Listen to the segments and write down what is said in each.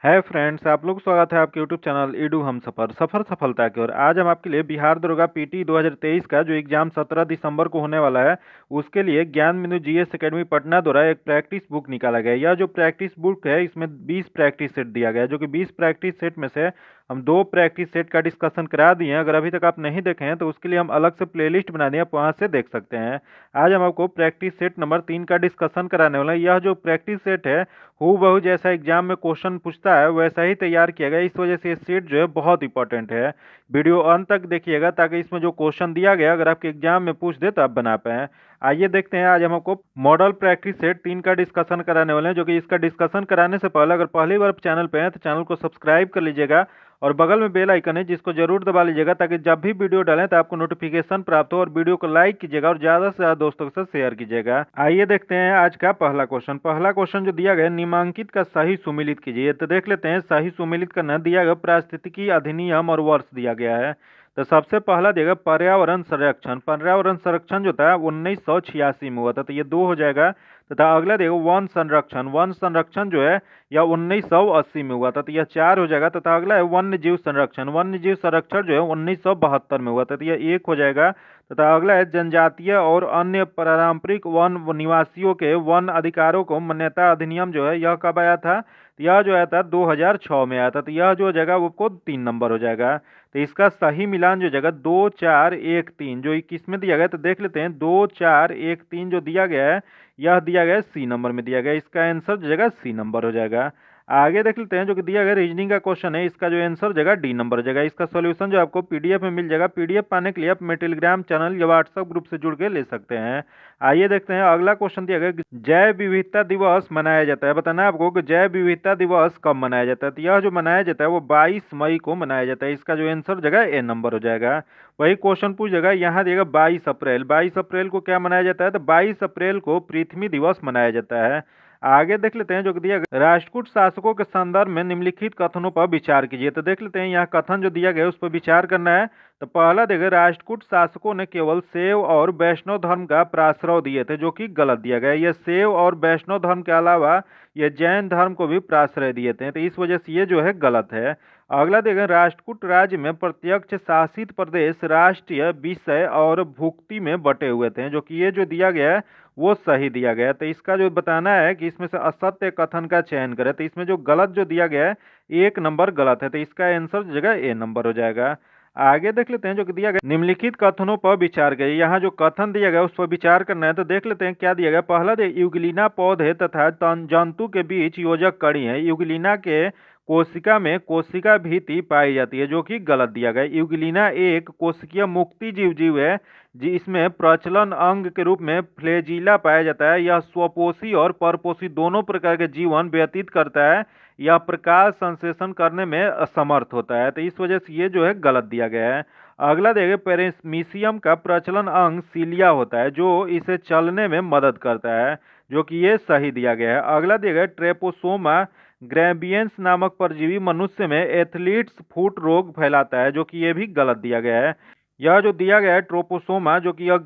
है फ्रेंड्स, आप लोग स्वागत है आपके यूट्यूब चैनल ईडू हम सफ़र सफ़र सफलता की ओर। आज हम आपके लिए बिहार दरोगा पीटी 2023 का जो एग्जाम 17 दिसंबर को होने वाला है उसके लिए ज्ञान बिंदु जीएस एकेडमी पटना द्वारा एक प्रैक्टिस बुक निकाला गया है। यह जो प्रैक्टिस बुक है इसमें 20 प्रैक्टिस सेट दिया गया है, जो कि 20 प्रैक्टिस सेट में से हम 2 प्रैक्टिस सेट का डिस्कशन करा दिए हैं। अगर अभी तक आप नहीं देखे हैं तो उसके लिए हम अलग से प्लेलिस्ट बना दिए, आप वहाँ से देख सकते हैं। आज हम आपको प्रैक्टिस सेट नंबर 3 का डिस्कशन कराने वाले हैं। यह जो प्रैक्टिस सेट है हूबहू जैसा एग्जाम में क्वेश्चन पूछता है वैसा ही तैयार किया गया, इस वजह से ये सेट जो है बहुत इंपॉर्टेंट है। वीडियो अंत तक देखिएगा ताकि इसमें जो क्वेश्चन दिया गया अगर आपके एग्जाम में पूछ दे तो आप बना पाए। आइए देखते हैं, आज हम आपको मॉडल प्रैक्टिस सेट 3 का डिस्कशन कराने वाले हैं। जो कि इसका डिस्कशन कराने से पहले अगर पहली बार चैनल पे हैं तो चैनल को सब्सक्राइब कर लीजिएगा और बगल में बेल आइकन है जिसको जरूर दबा लीजिएगा ताकि जब भी वीडियो डालें तो आपको नोटिफिकेशन प्राप्त हो। और वीडियो को लाइक कीजिएगा और ज्यादा से ज्यादा दोस्तों के साथ शेयर कीजिएगा। आइए देखते हैं आज का पहला क्वेश्चन। पहला क्वेश्चन जो दिया गया, निम्नांकित का सही सुमेलित कीजिए। तो देख लेते हैं, सही सुमेलित करना दिया गया पारिस्थितिकी अधिनियम और वर्ष दिया गया है। तो सबसे पहला दिया गया पर्यावरण संरक्षण। पर्यावरण संरक्षण जो था 1986 में हुआ था, तो ये 2 हो जाएगा। तथा अगला देखो वन संरक्षण। वन संरक्षण जो है यह 1980 में हुआ था, तो यह 4 हो जाएगा। तथा अगला है वन्य जीव संरक्षण। वन्य जीव संरक्षण जो है 1972 में हुआ था, तो यह 1 हो जाएगा। तथा अगला है जनजातीय और अन्य पारंपरिक वन निवासियों के वन अधिकारों को मान्यता अधिनियम जो है यह कब आया था? यह जो आया था 2006 में आया था, तो यह जो हो जाएगा वो को 3 नंबर हो जाएगा। तो इसका सही मिलान जो जगह 2 4 1 3 जो 21 में दिया गया, तो देख लेते हैं 2 4 1 3 जो दिया गया है यह दिया गया है सी नंबर में दिया गया है। इसका आंसर जो जगह सी नंबर हो जाएगा। आगे देख लेते हैं, जो कि दिया गया रीजनिंग का क्वेश्चन है, इसका जो आंसर जगह डी नंबर हो जाएगा। इसका सॉल्यूशन जो आपको पीडीएफ में मिल जाएगा। पीडीएफ पाने के लिए आप मेरे टेलीग्राम चैनल या व्हाट्सएप ग्रुप से जुड़ के ले सकते हैं। आइए देखते हैं, अगला क्वेश्चन दिया गया जैव विविधता दिवस मनाया जाता है। बताना है आपको कि जैव विविधता दिवस कब मनाया जाता है। तो यह जो मनाया जाता है वो 22 मई को मनाया जाता है। इसका जो आंसर जगह ए नंबर हो जाएगा। वही क्वेश्चन पूछेगा, यहाँ दिएगा 22 अप्रैल। 22 अप्रैल को क्या मनाया जाता है? तो 22 अप्रैल को पृथ्वी दिवस मनाया जाता है। आगे देख लेते हैं, जो कि दिया गया राष्ट्रकूट शासकों के संदर्भ में निम्नलिखित कथनों पर विचार कीजिए। तो देख लेते हैं, यहाँ कथन जो दिया गया है उस पर विचार करना है। तो पहला देखिए, राष्ट्रकूट शासकों ने केवल शैव और वैष्णव धर्म का प्राश्रय दिए थे, जो कि गलत दिया गया है। यह शैव और वैष्णव धर्म के अलावा ये जैन धर्म को भी प्राश्रय दिए थे, तो इस वजह से ये जो है गलत है। अगला देखें, राष्ट्रकूट राज्य में प्रत्यक्ष शासित प्रदेश राष्ट्रीय विषय और भुक्ति में बटे हुए थे, जो कि ये जो दिया गया है वो सही दिया गया है। तो इसका जो बताना है कि इसमें से असत्य कथन का चयन करें, तो इसमें जो गलत जो दिया गया है 1 नंबर गलत है, तो इसका आंसर जगह ए नंबर हो जाएगा। आगे देख लेते हैं, जो कि दिया गया निम्नलिखित कथनों पर विचार करिए। यहाँ जो कथन दिया गया उस पर विचार करना है। तो देख लेते हैं क्या दिया गया। पहला युगलीना पौधे तथा जंतु के बीच योजक कड़ी है। युगलीना के कोशिका में कोशिका भीति पाई जाती है, जो कि गलत दिया गया। युगलीना एक कोशिकीय मुक्ति जीव है जी, इसमें प्रचलन अंग के रूप में फ्लैजिला पाया जाता है। यह स्वपोषी और परपोषी दोनों प्रकार के जीवन व्यतीत करता है। यह प्रकाश संश्लेषण करने में असमर्थ होता है, तो इस वजह से ये जो है गलत दिया गया है। अगला देखिए, पेरिमीशियम का प्रचलन अंग सीलिया होता है जो इसे चलने में मदद करता है, जो कि ये सही दिया गया है। अगला दिया गया ट्रेपोसोमा ग्रैबियंस नामक परजीवी मनुष्य में एथलीट्स फुट रोग फैलाता है, जो कि ये भी गलत दिया गया है। यह जो दिया गया है ट्रोपोसोमा, जो कि यह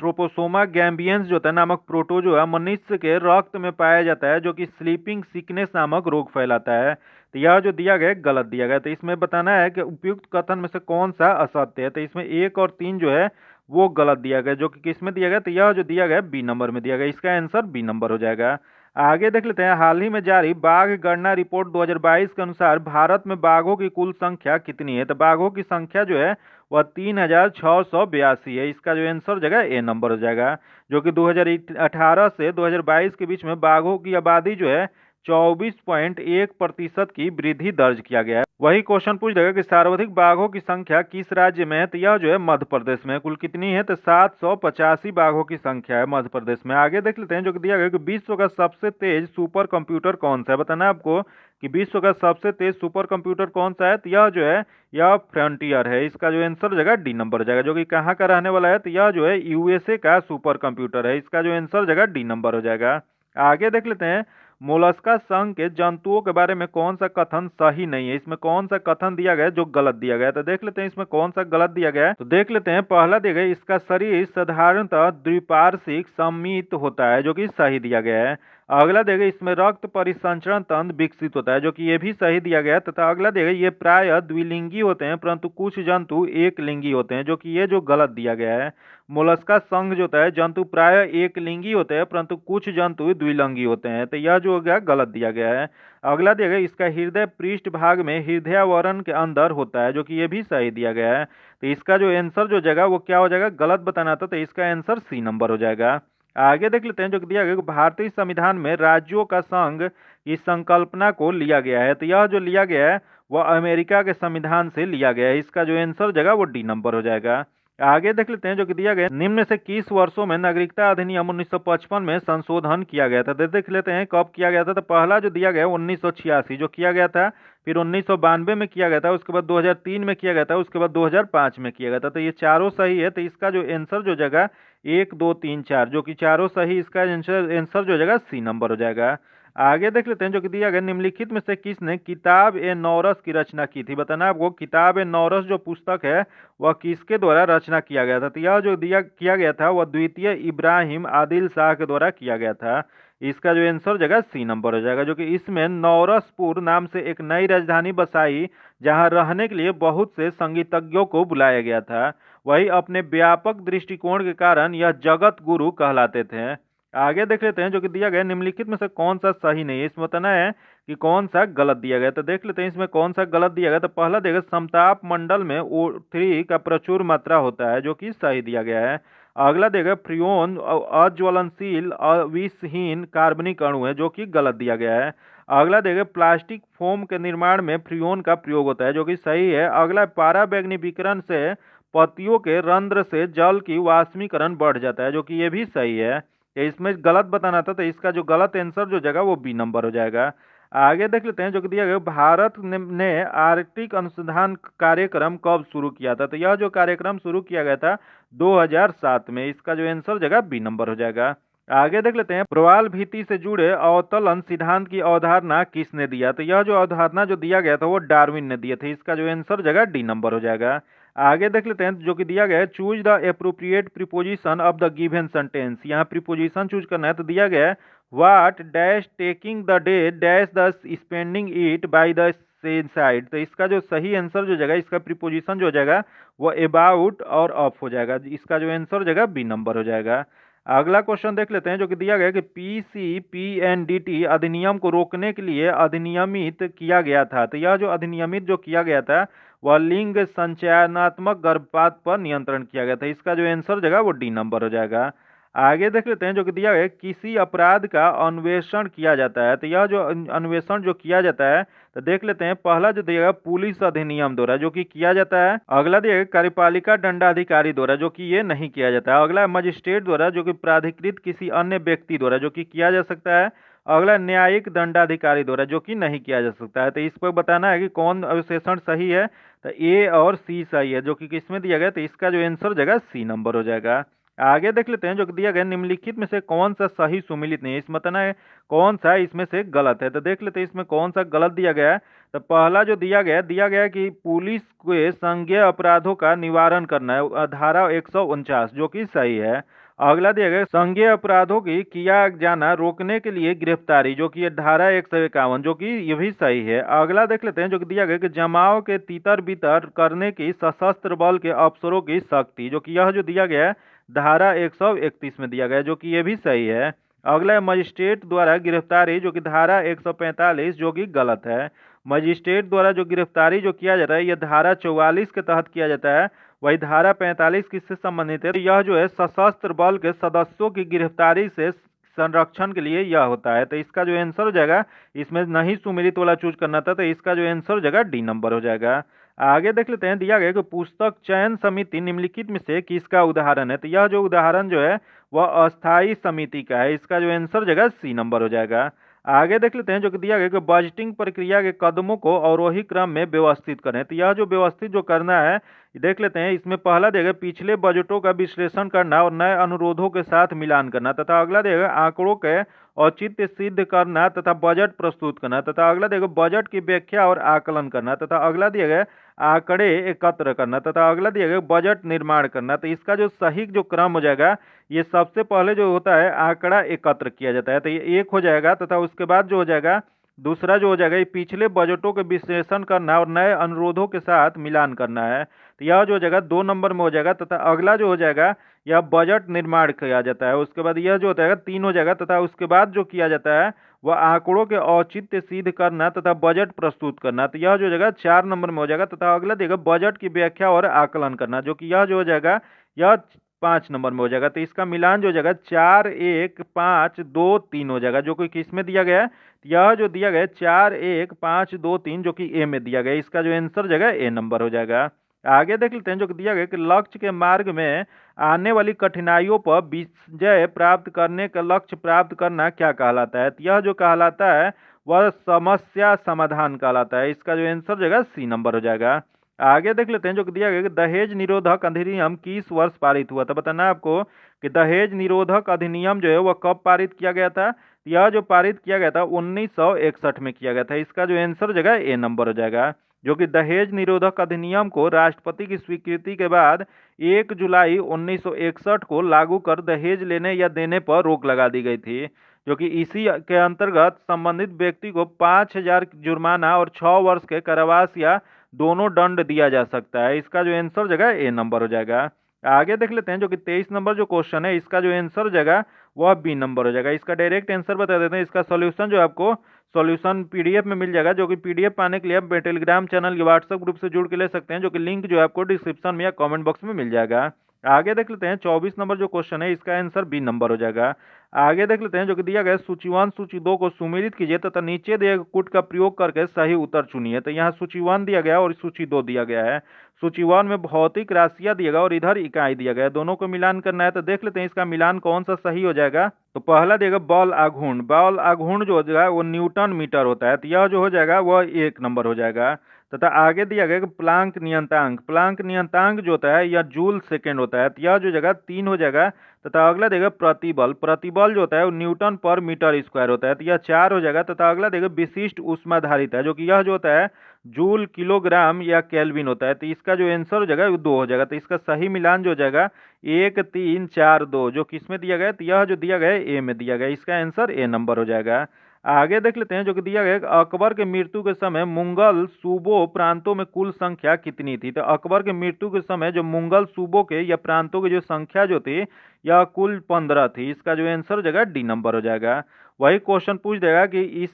ट्रोपोसोमा गैम्बियंस जो होता है नामक प्रोटोजोआ मनुष्य के रक्त में पाया जाता है, जो कि स्लीपिंग सिकनेस नामक रोग फैलाता है। तो यह जो दिया गया है गलत दिया गया है। तो इसमें बताना है कि उपयुक्त कथन में से कौन सा असत्य है। तो इसमें 1 और 3 जो है वो गलत दिया गया, जो कि किसमें दिया गया? तो यह जो दिया गया बी नंबर में दिया गया। इसका आंसर बी नंबर हो जाएगा। आगे देख लेते हैं, हाल ही में जारी बाघ गणना रिपोर्ट 2022 के अनुसार भारत में बाघों की कुल संख्या कितनी है? तो बाघों की संख्या जो है वह 3682 है। इसका जो आंसर जगह ए नंबर हो जाएगा, जो कि 2018 से 2022 के बीच में बाघों की आबादी जो है 24.1% की वृद्धि दर्ज किया गया है। वही क्वेश्चन पूछ देगा कि सर्वाधिक बाघों की संख्या किस राज्य में है? तो यह जो है मध्य प्रदेश में। कुल कितनी है? तो 785 बाघों की संख्या है मध्य प्रदेश में। आगे देख लेते हैं, जो कि दिया गया कि विश्व का सबसे तेज सुपर कंप्यूटर कौन सा है। बताना आपको कि विश्व का सबसे तेज सुपर कंप्यूटर कौन सा है। तो यह जो है यह फ्रंटियर है। इसका जो आंसर जगह डी नंबर हो जाएगा, जो कि कहाँ का रहने वाला है? तो यह जो है यूएसए का सुपर कंप्यूटर है। इसका जो आंसर जगह डी नंबर हो जाएगा। आगे देख लेते हैं, मोलस्का संघ के जंतुओं के बारे में कौन सा कथन सही नहीं है। इसमें कौन सा कथन दिया गया है जो गलत दिया गया है? तो देख लेते हैं इसमें कौन सा गलत दिया गया है। तो देख लेते हैं, पहला दिया गया इसका शरीर साधारणतः द्विपार्श्विक सममित होता है, जो कि सही दिया गया है। अगला देगा इसमें रक्त परिसंचरण तंत्र विकसित होता है, जो कि ये भी सही दिया गया है। तथा अगला देगा ये प्राय द्विलिंगी होते हैं परंतु कुछ जंतु एक लिंगी होते हैं, जो कि ये जो गलत दिया गया है। मोलस्का संघ जो होता है जंतु प्राय एक लिंगी होते हैं परंतु कुछ जंतु द्विलिंगी होते हैं, तो यह जो हो गया गलत दिया गया है। अगला देगा इसका हृदय पृष्ठ भाग में हृदयावरण के अंदर होता है, जो कि ये भी सही दिया गया है। तो इसका जो आंसर जो जगह वो क्या हो जाएगा, गलत बताना था, तो इसका आंसर सी नंबर हो जाएगा। आगे देख लेते हैं जो कि दिया गया कि भारतीय संविधान में राज्यों का संघ की संकल्पना को लिया गया है, तो यह जो लिया गया है वह अमेरिका के संविधान से लिया गया है। इसका जो आंसर जगह वो डी नंबर हो जाएगा। आगे देख लेते हैं जो कि दिया गया निम्न में से किस वर्षों में नागरिकता अधिनियम 1955 में संशोधन किया गया था। देख लेते हैं कब किया गया था। तो पहला जो दिया गया 1986 जो किया गया था, फिर 1992 में किया गया था, उसके बाद 2003 में किया गया था, उसके बाद 2005 में किया गया था। तो ये चारों सही है, तो इसका जो आंसर जो जगह 1 2 3 4 जो कि चारों सही, इसका आंसर जो जगह सी नंबर हो जाएगा। आगे देख लेते हैं जो कि दिया गया निम्नलिखित में से किसने किताब ए नौरस की रचना की थी। बताना आपको किताब ए नौरस जो पुस्तक है वह किसके द्वारा रचना किया गया था। तो यह जो दिया किया गया था वह द्वितीय इब्राहिम आदिल शाह के द्वारा किया गया था। इसका जो आंसर जगह सी नंबर हो जाएगा, जो कि इसमें नौरसपुर नाम से एक नई राजधानी बसाई जहां रहने के लिए बहुत से संगीतज्ञों को बुलाया गया था। वही अपने व्यापक दृष्टिकोण के कारण यह जगत गुरु कहलाते थे। आगे देख लेते हैं जो कि दिया गया निम्नलिखित में से कौन सा सही नहीं है। इसमें बताना है कि कौन सा गलत दिया गया। तो देख लेते हैं इसमें कौन सा गलत दिया गया। तो पहला देगा समताप मंडल में O3 का प्रचुर मात्रा होता है, जो कि सही दिया गया है। अगला देगा फ्रियोन अज्वलनशील विषहीन कार्बनिक अणु है, जो कि गलत दिया गया है। अगला देगा प्लास्टिक फोम के निर्माण में फ्रियोन का प्रयोग होता है, जो कि सही है। अगला पाराबैंगनी विकिरण से पत्तियों के रंध्र से जल की वाष्पीकरण बढ़ जाता है, जो कि ये भी सही है। इसमें गलत बताना था, तो इसका जो गलत आंसर जो जगह वो बी नंबर हो जाएगा। आगे देख लेते हैं जो कि दिया गया भारत ने आर्कटिक अनुसंधान कार्यक्रम कब शुरू किया था। तो यह जो कार्यक्रम शुरू किया गया था 2007 में। इसका जो आंसर जगह बी नंबर हो जाएगा। आगे देख लेते हैं प्रवाल भीति से जुड़े अवतलन सिद्धांत की अवधारणा किसने दिया। तो यह जो अवधारणा जो दिया गया था वो डार्विन ने दिया था। इसका जो आंसर जगह डी नंबर हो जाएगा। आगे देख लेते हैं जो कि दिया गया है choose the appropriate preposition of the given sentence. यहाँ प्रीपोजिशन चूज करना है, तो दिया गया है what dash taking the day dash the spending it by the side. तो इसका जो सही आंसर जो जगह इसका प्रीपोजिशन जो जाएगा वो अबाउट और ऑफ हो जाएगा। इसका जो आंसर जगह बी नंबर हो जाएगा। अगला क्वेश्चन देख लेते हैं जो कि दिया गया कि PCPNDT अधिनियम को रोकने के लिए अधिनियमित किया गया था। तो यह जो अधिनियमित जो किया गया था वह लिंग संचयनात्मक गर्भपात पर नियंत्रण किया गया था। इसका जो आंसर जगह वो डी नंबर हो जाएगा। आगे देख लेते हैं जो कि दिया गया किसी अपराध का अन्वेषण किया जाता है। तो यह जो अन्वेषण जो किया जाता है, तो देख लेते हैं पहला जो दिया गया पुलिस अधिनियम द्वारा जो कि किया जाता है। अगला दिया गया कार्यपालिका दंडाधिकारी द्वारा जो कि ये नहीं किया जाता है। अगला मजिस्ट्रेट द्वारा जो कि प्राधिकृत किसी अन्य व्यक्ति द्वारा जो कि किया जा सकता है। अगला न्यायिक दंडाधिकारी द्वारा जो कि नहीं किया जा सकता है। तो इस पर बताना है कि कौन अवशेषण सही है। तो ए और सी सही है, जो कि किसमें दिया गया। तो इसका जो आंसर जगह सी नंबर हो जाएगा। आगे देख लेते हैं जो दिया गया निम्नलिखित में से कौन सा सही सुमिलित नहीं है। इसमें बताना है कौन सा इसमें से गलत है। तो देख लेते हैं इसमें कौन सा गलत दिया गया है। तो पहला जो दिया गया कि पुलिस के संज्ञेय अपराधों का निवारण करना है, धारा 149 जो कि सही है। अगला दिया गया संज्ञेय अपराधों की किया जाना रोकने के लिए गिरफ्तारी, जो कि धारा 151 जो कि ये भी सही है। अगला देख लेते हैं जो कि दिया गया कि जमाव के तीतर बितर करने की सशस्त्र बल के अफसरों की शक्ति, जो कि यह जो दिया गया है धारा 131 में दिया गया है, जो कि ये भी सही है। अगला है मजिस्ट्रेट द्वारा गिरफ्तारी, जो कि धारा 145 जो कि गलत है। मजिस्ट्रेट द्वारा जो गिरफ्तारी जो किया जाता है यह धारा 44 के तहत किया जाता है। वही धारा 45 किससे संबंधित है। तो यह जो है सशस्त्र बल के सदस्यों की गिरफ्तारी से संरक्षण के लिए यह होता है। तो इसका जो आंसर हो जाएगा इसमें नहीं सुमिलित वाला चूज करना था, तो इसका जो आंसर हो जाएगा डी नंबर हो जाएगा। आगे देख लेते हैं दिया गया कि पुस्तक चयन समिति निम्नलिखित में से किसका उदाहरण है। तो यह जो उदाहरण जो है वह अस्थायी समिति का है। इसका जो आंसर जगह सी नंबर हो जाएगा। आगे देख लेते हैं जो कि दिया गया कि बजटिंग प्रक्रिया के कदमों को अवरोही क्रम में व्यवस्थित करें। तो यह जो व्यवस्थित जो करना है देख लेते हैं। इसमें पहला देगा पिछले बजटों का विश्लेषण करना और नए अनुरोधों के साथ मिलान करना, तथा अगला देगा आंकड़ों के औचित्य सिद्ध करना तथा बजट प्रस्तुत करना, तथा अगला दिया गया बजट की व्याख्या और आकलन करना, तथा अगला दिया गया आंकड़े एकत्र करना, तथा अगला दिया गया बजट निर्माण करना। तो इसका जो सही जो क्रम हो जाएगा, ये सबसे पहले जो होता है आंकड़ा एकत्र किया जाता है, तो ये एक हो जाएगा, तथा उसके बाद जो हो जाएगा दूसरा जो हो जाएगा ये पिछले बजटों के विश्लेषण करना और नए अनुरोधों के साथ मिलान करना है, तो यह जो हो जाएगा 2 नंबर में हो जाएगा। तथा अगला जो हो जाएगा यह बजट निर्माण किया जाता है, उसके बाद यह जो होता है 3 हो जाएगा, तथा उसके बाद जो किया जाता है वह आंकड़ों के औचित्य सिद्ध करना तथा बजट प्रस्तुत करना, तो यह जो हो जाएगा 4 नंबर में हो जाएगा। तथा अगला देगा बजट की व्याख्या और आकलन करना, जो कि यह जो हो जाएगा यह 5 नंबर में हो जाएगा। तो इसका मिलान जो हो जाएगा 4 1 5 2 3 हो जाएगा, जो कि किस में दिया गया है, यह जो दिया गया है 4 1 5 2 3 जो कि ए में दिया गया है। इसका जो आंसर जगह ए नंबर हो जाएगा। आगे देख लेते हैं जो कि दिया गया कि लक्ष्य के मार्ग में आने वाली कठिनाइयों पर विजय प्राप्त करने का लक्ष्य प्राप्त करना क्या कहलाता है, तो यह जो कहलाता है वह समस्या समाधान कहलाता है। इसका जो आंसर जगह सी नंबर हो जाएगा। आगे देख लेते हैं जो कि दिया गया कि दहेज निरोधक अधिनियम किस वर्ष पारित हुआ था। बताना है आपको कि दहेज निरोधक अधिनियम जो है वह कब पारित किया गया था। यह जो पारित किया गया था 1961 में किया गया था। इसका जो आंसर जगह ए नंबर हो जाएगा, जो कि दहेज निरोधक अधिनियम को राष्ट्रपति की स्वीकृति के बाद 1 जुलाई 1961 को लागू कर दहेज लेने या देने पर रोक लगा दी गई थी, जो कि इसी के अंतर्गत संबंधित व्यक्ति को 5,000 जुर्माना और 6 वर्ष के कारावास या दोनों दंड दिया जा सकता है। इसका जो आंसर जगह ए नंबर हो जाएगा। आगे देख लेते हैं जो कि 23 नंबर जो क्वेश्चन है, इसका जो आंसर जगह वह बी नंबर हो जाएगा। इसका डायरेक्ट आंसर बता देते हैं। इसका सॉल्यूशन जो आपको सॉल्यूशन पीडीएफ में मिल जाएगा, जो कि पीडीएफ पाने के लिए आप टेलीग्राम चैनल या व्हाट्सएप ग्रुप से जुड़ के ले सकते हैं, जो कि लिंक जो है आपको डिस्क्रिप्शन में या कमेंट बॉक्स में मिल जाएगा। आगे देख लेते हैं 24 नंबर जो क्वेश्चन है, इसका आंसर बी नंबर हो जाएगा। आगे देख लेते हैं जो कि दिया गया सूची 1 सूची 2 को सुमेलित कीजिए तथा नीचे दिए गए कूट का प्रयोग करके सही उत्तर चुनिए। तो यहाँ सूची 1 दिया गया और सूची 2 दिया गया है। सूची 1 में भौतिक राशियां दिया गया और इधर इकाई दिया गया है, दोनों को मिलान करना है। तो देख लेते हैं इसका मिलान कौन सा सही हो जाएगा। तो पहला देगा बल आघूर्ण। बल आघूर्ण जो हो जाएगा वो न्यूटन मीटर होता है, तो यह जो हो जाएगा वह 1 नंबर हो जाएगा। तथा आगे दिया गया कि प्लांक नियंतांक। प्लांक नियंतांक जो होता है यह जूल सेकेंड होता है, तो यह जो जगह 3 हो जाएगा। तथा अगला देगा प्रतिबल। प्रतिबल जो होता है वो न्यूटन पर मीटर स्क्वायर होता है, तो यह 4 हो जाएगा। तथा अगला देगा विशिष्ट ऊष्माधारिता है, जो कि यह जो होता है जूल किलोग्राम या केल्विन होता है, तो इसका जो आंसर हो जाएगा वो 2 हो जाएगा। तो इसका सही मिलान जो हो जाएगा 1 3 4 2, जो किस में दिया गया है, तो यह जो दिया गया है ए में दिया गया है। इसका आंसर ए नंबर हो जाएगा। आगे देख लेते हैं जो कि दिया गया है अकबर के मृत्यु के समय मुगल सूबों प्रांतों में कुल संख्या कितनी थी। तो अकबर के मृत्यु के समय जो मुगल सूबों के या प्रांतों की जो संख्या जो थी यह कुल 15 थी। इसका जो आंसर जगह डी नंबर हो जाएगा। वही क्वेश्चन पूछ देगा कि इस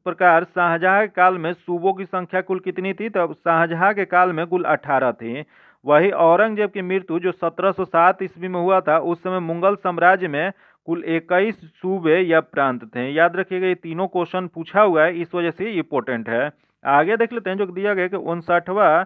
प्रकार शाहजहां के काल में सूबों की संख्या कुल कितनी थी। तो शाहजहां के काल में कुल 18 थी। वही औरंगजेब की मृत्यु जो 1707 ईस्वी में हुआ था, उस समय मुगल साम्राज्य में कुल 21 सूबे या प्रांत थे। याद रखिएगा ये तीनों क्वेश्चन पूछा हुआ है, इस वजह से इंपॉर्टेंट है। आगे देख लेते हैं जो दिया गया कि 59वां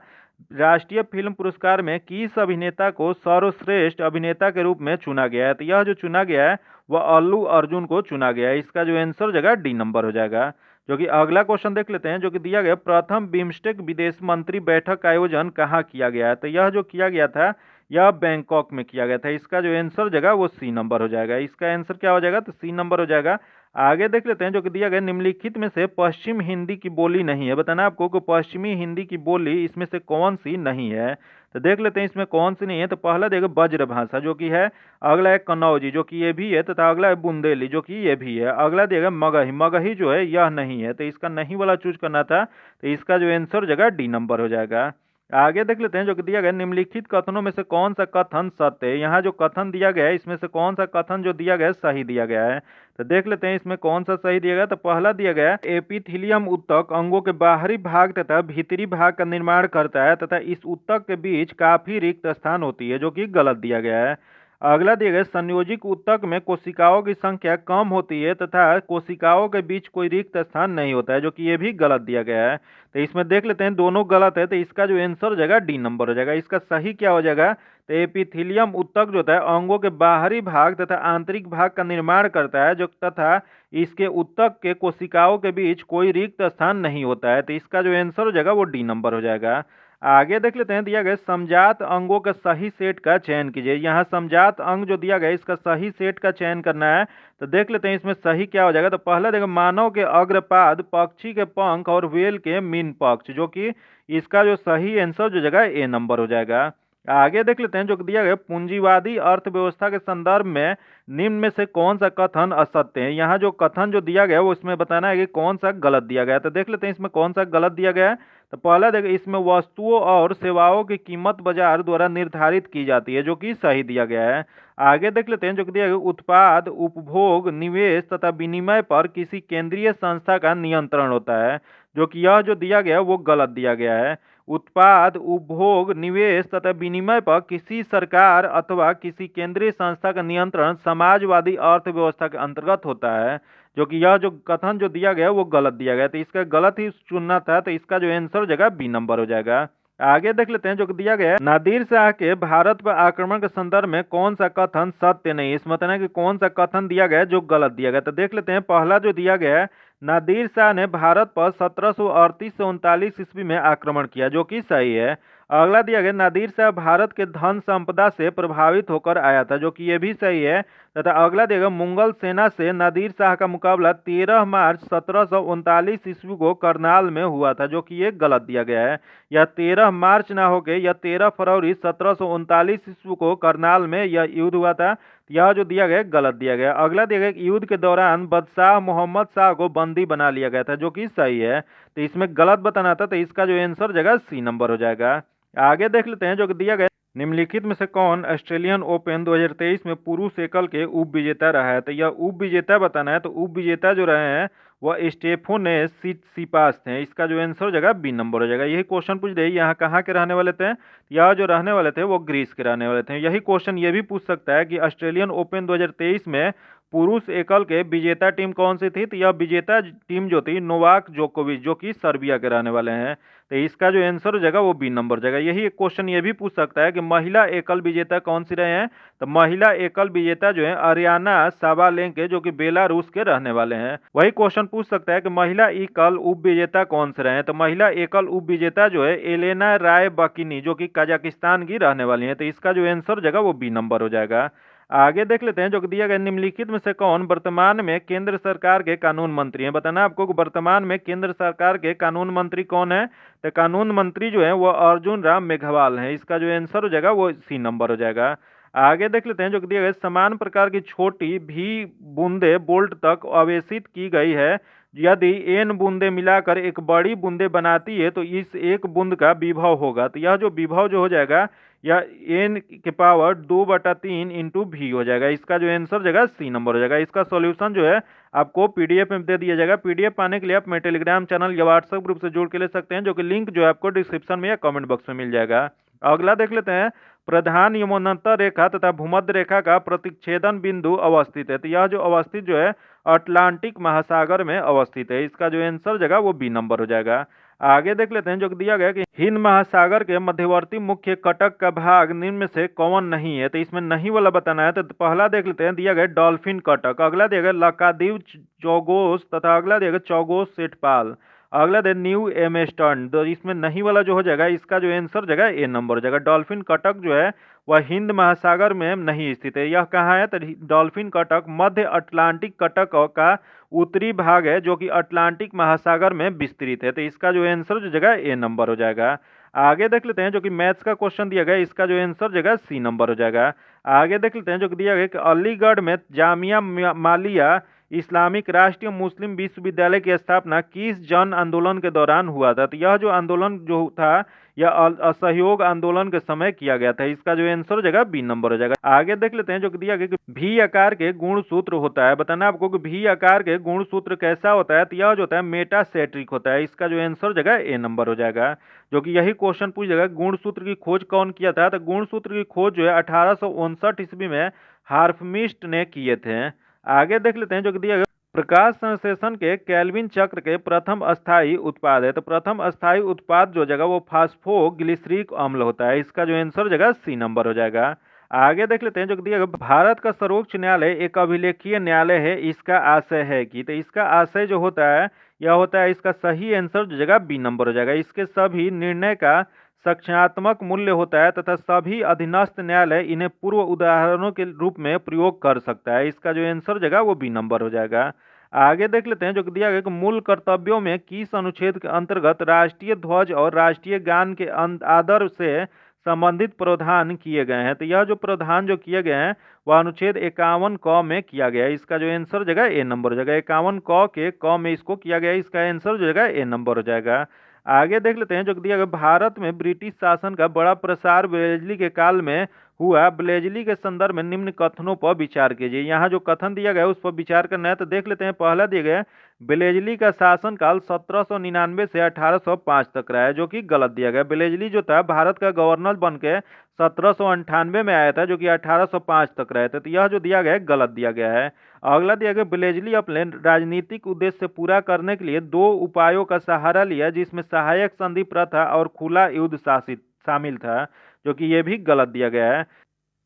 राष्ट्रीय फिल्म पुरस्कार में किस अभिनेता को सर्वश्रेष्ठ अभिनेता के रूप में चुना गया है। तो यह जो चुना गया है वह अल्लू अर्जुन को चुना गया है। इसका जो आंसर जगह डी नंबर हो जाएगा। जो कि अगला क्वेश्चन देख लेते हैं जो कि दिया गया प्रथम बिम्स्टेक विदेश मंत्री बैठक का आयोजन कहाँ किया गया है। तो यह जो किया गया था यह बैंकॉक में किया गया था। इसका जो आंसर जगह वो सी नंबर हो जाएगा। इसका आंसर क्या हो जाएगा, तो सी नंबर हो जाएगा। आगे देख लेते हैं जो कि दिया गया निम्नलिखित में से पश्चिम हिंदी की बोली नहीं है। बताना आपको कि पश्चिमी हिंदी की बोली इसमें से कौन सी नहीं है। तो देख लेते हैं इसमें कौन सी नहीं है। तो पहला देगा ब्रज भाषा जो कि है, अगला है कन्नौजी जो कि ये भी है, तथा अगला है बुंदेली जो कि ये भी है। अगला देगा मगही। मगही जो है यह नहीं है, तो इसका नहीं वाला चूज करना था। तो इसका जो आंसर जगह डी नंबर हो जाएगा। आगे देख लेते हैं जो कि दिया गया निम्नलिखित कथनों में से कौन सा कथन सत्य है। यहाँ जो कथन दिया गया है इसमें से कौन सा कथन जो दिया गया है सही दिया गया है। तो देख लेते हैं इसमें कौन सा सही दिया गया। तो पहला दिया गया एपिथीलियम ऊतक अंगों के बाहरी भाग तथा भीतरी भाग का निर्माण करता है तथा इस ऊतक के बीच काफी रिक्त स्थान होती है, जो कि गलत दिया गया है। अगला दिया गया संयोजिक ऊतक में कोशिकाओं की संख्या कम होती है तथा कोशिकाओं के बीच कोई रिक्त स्थान नहीं होता है, जो कि ये भी गलत दिया गया है। तो इसमें देख लेते हैं दोनों गलत है, तो इसका जो आंसर हो जाएगा डी नंबर हो जाएगा। इसका सही क्या हो जाएगा, तो एपिथीलियम ऊतक जो होता है अंगों के बाहरी भाग तथा आंतरिक भाग का निर्माण करता है, जो तथा इसके ऊतक के कोशिकाओं के बीच कोई रिक्त स्थान नहीं होता है। तो इसका जो आंसर हो जाएगा वो डी नंबर हो जाएगा। आगे देख लेते हैं, दिया गया समजात अंगों के सही सेट का चयन कीजिए। यहाँ समजात अंग जो दिया गया इसका सही सेट का चयन करना है। तो देख लेते हैं इसमें सही क्या हो जाएगा। तो पहला देखो, मानव के अग्रपाद, पक्षी के पंख और व्हेल के मीन पक्ष, जो कि इसका जो सही आंसर जो जगह ए नंबर हो जाएगा। आगे देख लेते हैं, जो दिया गया पूंजीवादी अर्थव्यवस्था के संदर्भ में निम्न में से कौन सा कथन असत्य है। यहाँ जो कथन जो दिया गया वो इसमें बताना है कि कौन सा गलत दिया गया है। तो देख लेते हैं इसमें कौन सा गलत दिया गया है। तो पहला देखो, इसमें वस्तुओं और सेवाओं की कीमत बाजार द्वारा निर्धारित की जाती है, जो कि सही दिया गया है। आगे देख लेते हैं, जो दिया गया उत्पाद, उपभोग, निवेश तथा विनिमय पर किसी केंद्रीय संस्था का नियंत्रण होता है, जो कि यह जो दिया गया वो गलत दिया गया है। उत्पाद, उपभोग, निवेश तथा विनिमय पर किसी सरकार अथवा किसी केंद्रीय संस्था का नियंत्रण समाजवादी अर्थव्यवस्था के अंतर्गत होता है, जो कि यह जो कथन जो दिया गया वो गलत दिया गया। तो इसका गलत ही चुनना था, तो इसका जो आंसर हो जाएगा बी नंबर हो जाएगा। आगे देख लेते हैं, जो दिया गया है नादिर शाह के भारत पर आक्रमण के संदर्भ में कौन सा कथन सत्य नहीं। इसमें बताना है कि कौन सा कथन दिया गया है जो गलत दिया गया। तो देख लेते हैं, पहला जो दिया गया है, नादिर शाह ने भारत पर 1738 से 39 ईस्वी में आक्रमण किया, जो कि सही है। अगला दिया गया, नादिर शाह भारत के धन संपदा से प्रभावित होकर आया था, जो कि ये भी सही है। तथा अगला देगा, मुगल सेना से नादिर शाह का मुकाबला 13 मार्च 1739 ईस्वी को करनाल में हुआ था, जो कि ये गलत दिया गया है। यह 13 मार्च ना होके यह 13 फरवरी 1739 ईस्वी को करनाल में यह युद्ध हुआ था। यह जो दिया गया गलत दिया गया। अगला दिया गया, युद्ध के दौरान बादशाह मोहम्मद शाह को बंदी बना लिया गया था, जो कि सही है। तो इसमें गलत बताना था, तो इसका जो आंसर जगह सी नंबर हो जाएगा। आगे देख लेते हैं, जो दिया गया निम्नलिखित में से कौन ऑस्ट्रेलियन ओपन 2023 में पुरुष एकल के उप विजेता रहा है। तो यह उप विजेता बताना है। तो उप विजेता जो रहे हैं वह स्टेफोनेस सिपास थे। इसका जो आंसर हो जाएगा बी नंबर हो जाएगा। यही क्वेश्चन पूछ दे, यहाँ कहाँ के रहने वाले थे। यह जो रहने वाले थे वो ग्रीस के रहने वाले थे। यही क्वेश्चन ये भी पूछ सकता है कि ऑस्ट्रेलियन ओपन 2023 में पुरुष एकल के विजेता टीम कौन सी थी। तो यह विजेता टीम जो थी नोवाक जोकोविच, जो कि सर्बिया के रहने वाले हैं। तो इसका जो आंसर हो जाएगा वो बी नंबर हो जाएगा। यही एक क्वेश्चन ये भी पूछ सकता है कि महिला एकल विजेता कौन सी रहे हैं। तो महिला एकल विजेता जो है अरियाना साबालेंके, जो कि बेलारूस के रहने वाले हैं। वही क्वेश्चन पूछ सकता है कि महिला एकल उप विजेता कौन से रहे हैं। तो महिला एकल उप विजेता जो है एलेना राय बकिनी, जो कि कजाकिस्तान की रहने वाली है। तो इसका जो आंसर हो जाएगा वो बी नंबर हो जाएगा। आगे देख लेते हैं, जो दिया गया निम्नलिखित में से कौन वर्तमान में केंद्र सरकार के कानून मंत्री हैं। बताना आपको कि वर्तमान में केंद्र सरकार के कानून मंत्री कौन है। तो कानून मंत्री जो है वो अर्जुन राम मेघवाल हैं। इसका जो आंसर हो जाएगा वो सी नंबर हो जाएगा। आगे देख लेते हैं, जो दिया गया समान प्रकार की छोटी भी बूंदे बोल्ट तक आवेशित की गई है। यदि एन बूंदे मिलाकर एक बड़ी बूंदे बनाती है तो इस एक बूंद का विभव होगा। तो यह जो विभव जो हो जाएगा यह एन के पावर 2/3 इंटू भी हो जाएगा। इसका जो आंसर हो जाएगा सी नंबर हो जाएगा। इसका सॉल्यूशन जो है आपको पीडीएफ में दे दिया जाएगा। पीडीएफ पाने के लिए आप मेरे टेलीग्राम चैनल या व्हाट्सएप ग्रुप से जुड़ के ले सकते हैं, जो कि लिंक जो है आपको डिस्क्रिप्शन में या कमेंट बॉक्स में मिल जाएगा। अगला देख लेते हैं, प्रधान यमुनांतर रेखा तथा भूमध्य रेखा का प्रतिच्छेदन बिंदु अवस्थित है। तो यह जो अवस्थित जो है अटलांटिक महासागर में अवस्थित है। इसका जो आंसर जगह वो बी नंबर हो जाएगा। आगे देख लेते हैं, जो दिया गया कि हिंद महासागर के मध्यवर्ती मुख्य कटक का भाग निम्न में से कौन नहीं है। तो इसमें नहीं वाला बताना है। तो पहला देख लेते हैं, दिया गया डॉल्फिन कटक। अगला दिया गया लकादीव चौगोस तथा अगला दिया गया चौगोस सेठपाल। अगला दे न्यू एमेस्टर्न। तो इसमें नहीं वाला जो हो जाएगा इसका जो आंसर जगह ए नंबर हो जाएगा। डॉल्फिन कटक जो है वह हिंद महासागर में नहीं स्थित है। यह कहाँ है। तो डॉल्फिन कटक मध्य अटलांटिक कटक का उत्तरी भाग है, जो कि अटलांटिक महासागर में विस्तृत है। तो इसका जो आंसर जो जगह ए नंबर हो जाएगा। आगे देख लेते हैं, जो कि मैथ्स का क्वेश्चन दिया गया इसका जो आंसर जगह सी नंबर हो जाएगा। आगे देख लेते हैं, जो दिया गया कि अलीगढ़ में जामिया मालिया इस्लामिक राष्ट्रीय मुस्लिम विश्वविद्यालय की स्थापना किस जन आंदोलन के दौरान हुआ था। तो यह जो आंदोलन जो था यह असहयोग आंदोलन के समय किया गया था। इसका जो आंसर हो जाएगा बी नंबर हो जाएगा। आगे देख लेते हैं, जो दिया गया कि भी आकार के गुणसूत्र होता है। बताना आपको कि भी आकार के गुणसूत्र कैसा होता है। तो यह जो होता है मेटासेट्रिक होता है। इसका जो आंसर हो जाएगा ए नंबर हो जाएगा। जो कि यही क्वेश्चन पूछ जाएगा गुणसूत्र की खोज कौन किया था। तो गुणसूत्र की खोज जो है 1859 ईस्वी में हार्फमिस्ट ने किए थे। आगे देख लेते हैं, जो दिया गया प्रकाश संश्लेषण के केल्विन चक्र के प्रथम अस्थायी उत्पाद है। तो प्रथम अस्थायी उत्पाद जो जगह वो फास्फोग्लिसरिक अम्ल होता है। इसका जो आंसर जगह सी नंबर हो जाएगा। आगे देख लेते हैं जो दिया गया, भारत का सर्वोच्च न्यायालय एक अभिलेखीय न्यायालय है, इसका आशय है कि, तो इसका आशय जो होता है यह होता है, इसका सही आंसर जो जगह बी नंबर हो जाएगा। इसके सभी निर्णय का संख्यात्मक मूल्य होता है तथा सभी अधीनस्थ न्यायालय इन्हें पूर्व उदाहरणों के रूप में प्रयोग कर सकता है। इसका जो आंसर जगह वो बी नंबर हो जाएगा। आगे देख लेते हैं जो दिया गया कि मूल कर्तव्यों में किस अनुच्छेद के अंतर्गत राष्ट्रीय ध्वज और राष्ट्रीय गान के आदर से संबंधित प्रावधान किए गए हैं। तो यह जो प्रावधान जो किए गए हैं वह अनुच्छेद 51 क में किया गया है। इसका जो आंसर जगह ए नंबर हो जाएगा। 51 क के क में इसको किया गया है, इसका आंसर जो जगह ए नंबर हो जाएगा। आगे देख लेते हैं जो दिया गया, भारत में ब्रिटिश शासन का बड़ा प्रसार ब्लेजली के काल में हुआ। ब्लेजली के संदर्भ में निम्न कथनों पर विचार कीजिए। यहाँ जो कथन दिया गया है उस पर विचार करना है। तो देख लेते हैं, पहला दिया गया ब्लेजली का शासनकाल 1799 से 1805 तक रहा है, जो कि गलत दिया गया। ब्लेजली जो था भारत का गवर्नर बन के 1798 में आया था, जो कि 1805 तक रहे थे। तो यह जो दिया गया है गलत दिया गया है। अगला दिया गया, ब्लेजली अपने राजनीतिक उद्देश्य से पूरा करने के लिए दो उपायों का सहारा लिया, जिसमें सहायक संधि प्रथा और खुला युद्ध शासित शामिल था, जो कि ये भी गलत दिया गया है।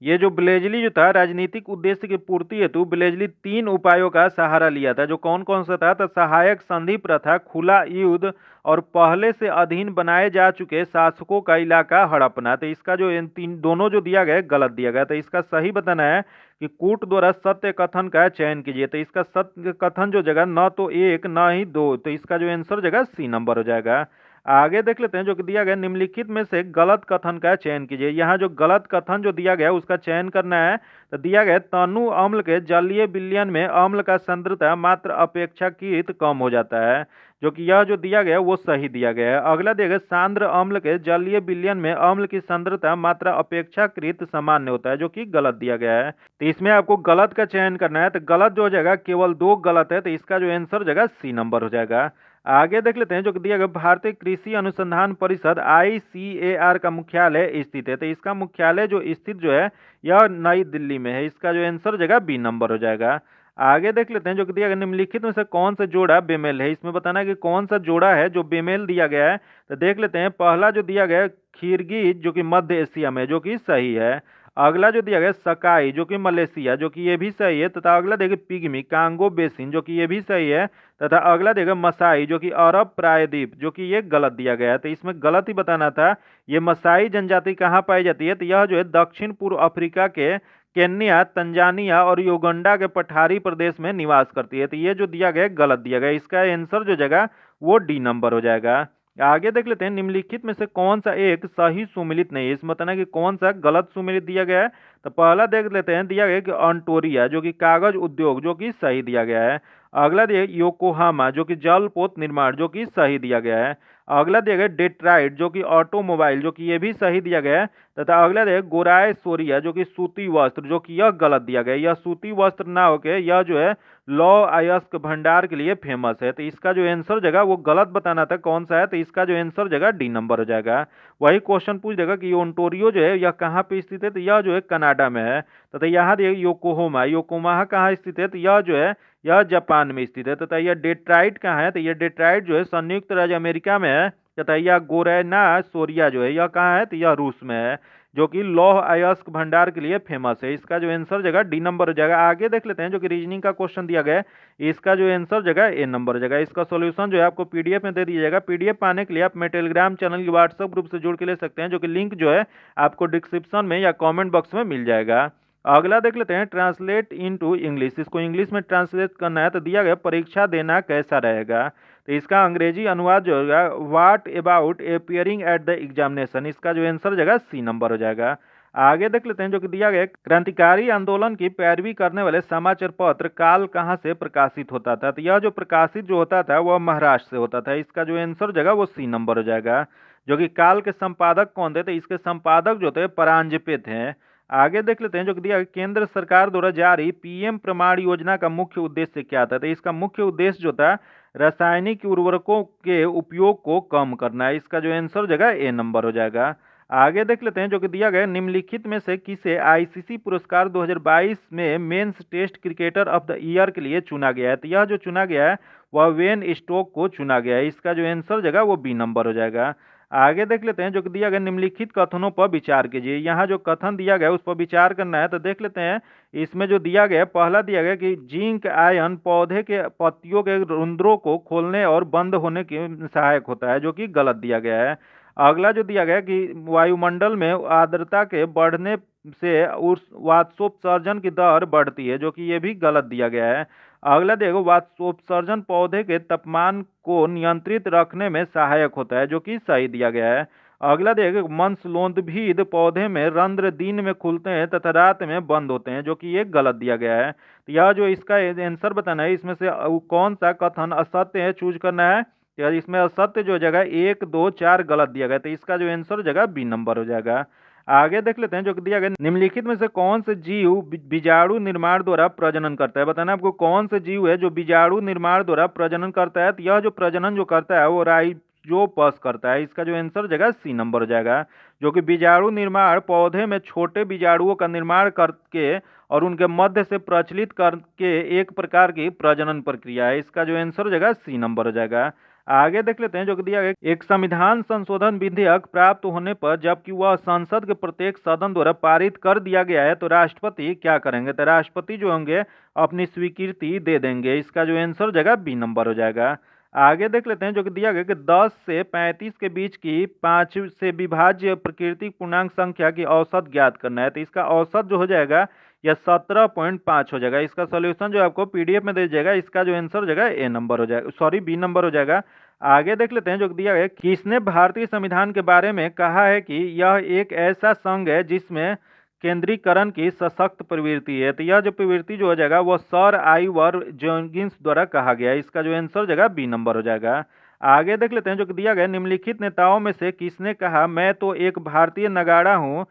ये जो ब्लेजली जो था राजनीतिक उद्देश्य की पूर्ति हेतु ब्लेजली 3 उपायों का सहारा लिया था, जो कौन कौन सा था? तो सहायक संधि प्रथा, खुला युद्ध और पहले से अधीन बनाए जा चुके शासकों का इलाका हड़पना। तो इसका जो इन तीन दोनों जो दिया गया है गलत दिया गया। तो इसका सही बताना है कि कूट द्वारा सत्य कथन का चयन कीजिए। तो इसका सत्य कथन जो जगह न तो एक न ही दो, तो इसका जो आंसर जगह सी नंबर हो जाएगा। आगे देख लेते हैं जो कि दिया गया, निम्नलिखित में से गलत कथन का चयन कीजिए। यहाँ जो गलत कथन जो दिया गया उसका चयन करना है। तो दिया गया, तनु अम्ल के जलीय विलयन में अम्ल का सांद्रता मात्र अपेक्षाकृत कम हो जाता है, जो कि यह जो दिया गया वो सही दिया गया है। अगला दिया गया, सांद्र अम्ल के जलीय विलयन में अम्ल की सांद्रता मात्रा अपेक्षाकृत सामान्य होता है, जो कि गलत दिया गया है। तो इसमें आपको गलत का चयन करना है। तो गलत जो हो जाएगा, केवल 2 गलत है, तो इसका जो आंसर जगह सी नंबर हो जाएगा। आगे देख लेते हैं जो दिया गया, भारतीय कृषि अनुसंधान परिषद ICAR का मुख्यालय स्थित है। तो इसका मुख्यालय जो स्थित जो है यह नई दिल्ली में है। इसका जो आंसर जगह बी नंबर हो जाएगा। आगे देख लेते हैं जो दिया गया, निम्नलिखित में से कौन सा जोड़ा बेमेल है। इसमें बताना है कि कौन सा जोड़ा है जो बेमेल दिया गया है। तो देख लेते हैं, पहला जो दिया गया किर्गिज, जो कि मध्य एशिया में, जो कि सही है। अगला जो दिया गया सकाई, जो कि मलेशिया, जो कि ये भी सही है। तथा अगला देखिए पिग्मी कांगो बेसिन, जो कि ये भी सही है। तथा अगला देगा मसाई, जो कि अरब प्रायद्वीप, जो कि ये गलत दिया गया है। तो इसमें गलत ही बताना था। ये मसाई जनजाति कहाँ पाई जाती है? तो यह जो है दक्षिण पूर्व अफ्रीका के केन्या, तंजानिया और युगांडा के पठारी प्रदेश में निवास करती है। तो ये जो दिया गया गलत दिया गया। इसका आंसर जो जगह वो डी नंबर हो जाएगा। आगे देख लेते हैं, निम्नलिखित में से कौन सा एक सही सुमेलित नहीं है। इसमें बताना कि कौन सा गलत सुमेलित दिया गया है। तो पहला देख लेते हैं, दिया गया कि ऑन्टोरिया, जो कि कागज उद्योग, जो कि सही दिया गया है। अगला दिया योकोहामा, जो कि जलपोत निर्माण, जो कि सही दिया गया है। अगला दिया गया डेट्राइट, जो कि ऑटोमोबाइल, जो कि ये भी सही दिया गया है। तथा अगला दिया गोराय सोरिया, जो कि सूती वस्त्र, जो कि यह गलत दिया गया है। यह सूती वस्त्र ना होके यह जो है लौ अयस्क भंडार के लिए फेमस है। तो इसका जो आंसर जगह वो गलत बताना था कौन सा है। तो इसका जो आंसर जगह डी नंबर हो जाएगा। वही क्वेश्चन पूछ देगा कि ओंटारियो जो है यह कहाँ पे स्थित है। तो यह जो है कनाडा में है। तथा यहाँ देखिए योकोहामा, योकोहामा कहाँ स्थित है? तो यह जो है यह जापान में स्थित है। तथा यह डेट्राइट कहाँ है? तो यह डेट्राइट जो है संयुक्त राज्य अमेरिका में है। तथा यह गोरेना सोरिया जो है यह कहाँ है? तो यह रूस में है, जो कि लौह अयस्क भंडार के लिए फेमस है। इसका जो आंसर जगह डी नंबर हो जाएगा। आगे देख लेते हैं जो कि रीजनिंग का क्वेश्चन दिया गया है, इसका जो आंसर जगह ए नंबर हो जाएगा। इसका सॉल्यूशन जो है आपको पीडीएफ में दे दिया जाएगा। पीडीएफ पाने के लिए आप मेरे टेलीग्राम चैनल की व्हाट्सएप ग्रुप से जुड़ के ले सकते हैं, जो कि लिंक जो है आपको डिस्क्रिप्शन में या कॉमेंट बॉक्स में मिल जाएगा। अगला देख लेते हैं, ट्रांसलेट इनटू इंग्लिश। इसको इंग्लिश में ट्रांसलेट करना है। तो दिया गया परीक्षा देना कैसा रहेगा। तो इसका अंग्रेजी अनुवाद जो होगा, what about appearing at the examination. इसका जो आंसर जगह सी नंबर हो जाएगा। आगे देख लेते हैं जो कि दिया गया, क्रांतिकारी आंदोलन की पैरवी करने वाले समाचार पत्र काल कहाँ से प्रकाशित होता था। तो यह जो प्रकाशित जो होता था वह महाराष्ट्र से होता था। इसका जो आंसर जगह वो सी नंबर हो जाएगा। जो कि काल के संपादक कौन थे? तो इसके संपादक जो थे परांजपे थे। आगे देख लेते हैं जो कि दिया, केंद्र सरकार द्वारा जारी पीएम प्रमाण योजना का मुख्य उद्देश्य क्या था। तो इसका मुख्य उद्देश्य जो था रासायनिक उर्वरकों के उपयोग को कम करना है। इसका जो आंसर जगह ए नंबर हो जाएगा। आगे देख लेते हैं जो कि दिया गया, निम्नलिखित में से किसे आईसीसी पुरस्कार 2022 में men's test cricketer of the year के लिए चुना गया है। तो यह जो चुना गया है वह वेन स्टोक को चुना गया है। इसका जो आंसर जगह वो बी नंबर हो जाएगा। आगे देख लेते हैं जो कि दिया गया निम्नलिखित कथनों पर विचार कीजिए। यहाँ जो कथन दिया गया उस पर विचार करना है। तो देख लेते हैं इसमें जो दिया गया पहला दिया गया कि जिंक आयन पौधे के पत्तियों के रंध्रों को खोलने और बंद होने के सहायक होता है, जो कि गलत दिया गया है। अगला जो दिया गया कि वायुमंडल में आर्द्रता के बढ़ने से उस वाष्पोत्सर्जन की दर बढ़ती है, जो कि ये भी गलत दिया गया है। अगला देखो वाष्पोत्सर्जन पौधे के तापमान को नियंत्रित रखने में सहायक होता है, जो कि सही दिया गया है। अगला देखो मंसलोंदभीद पौधे में रंध्र दिन में खुलते हैं तथा रात में बंद होते हैं, जो कि ये गलत दिया गया है। तो यह जो इसका आंसर बताना है, इसमें से कौन सा कथन असत्य है चूज करना है। तो इसमें असत्य जो जगह 1, 2, 4 गलत दिया गया, तो इसका जो आंसर जगह बी नंबर हो जाएगा। आगे देख लेते हैं जो दिया गया निम्नलिखित में से कौन से जीव बीजाणु निर्माण द्वारा प्रजनन करता है। बताना आपको कौन से जीव है जो बीजाणु निर्माण द्वारा प्रजनन करता है। तो यह जो प्रजनन जो करता है वो राइजोपस करता है। इसका जो आंसर जगह सी नंबर हो जाएगा, जो कि बीजाणु निर्माण पौधे में छोटे बीजाणुओं का निर्माण करके और उनके मध्य से प्रचलित करके एक प्रकार की प्रजनन प्रक्रिया है। इसका जो आंसर हो जाएगा सी नंबर हो जाएगा। आगे देख लेते हैं जो कि दिया गया एक संविधान संशोधन विधेयक प्राप्त होने पर जबकि वह संसद के प्रत्येक सदन द्वारा पारित कर दिया गया है तो राष्ट्रपति क्या करेंगे। तो राष्ट्रपति जो होंगे अपनी स्वीकृति दे देंगे। इसका जो आंसर जगह बी नंबर हो जाएगा। आगे देख लेते हैं जो कि दिया गया कि 10 से 35 के बीच की 5 से विभाज्य प्राकृतिक पूर्णांक संख्या की औसत ज्ञात करना है। तो इसका औसत जो हो जाएगा यह 17.5 हो जाएगा। इसका सोल्यूशन जो आपको पीडीएफ में दे जाएगा। इसका जो आंसर हो जाएगा ए नंबर हो जाएगा, सॉरी बी नंबर हो जाएगा। आगे देख लेते हैं जो दिया गया किसने भारतीय संविधान के बारे में कहा है कि यह एक ऐसा संघ है जिसमें केंद्रीकरण की सशक्त प्रवृत्ति है। तो यह जो प्रवृत्ति जो हो जाएगा वो सर आइवर जोगिंस द्वारा कहा गया है। इसका जो आंसर हो जाएगा बी नंबर हो जाएगा। आगे देख लेते हैं जो कि दिया गया निम्नलिखित नेताओं में से किसने कहा मैं तो एक भारतीय नगाड़ा हूँ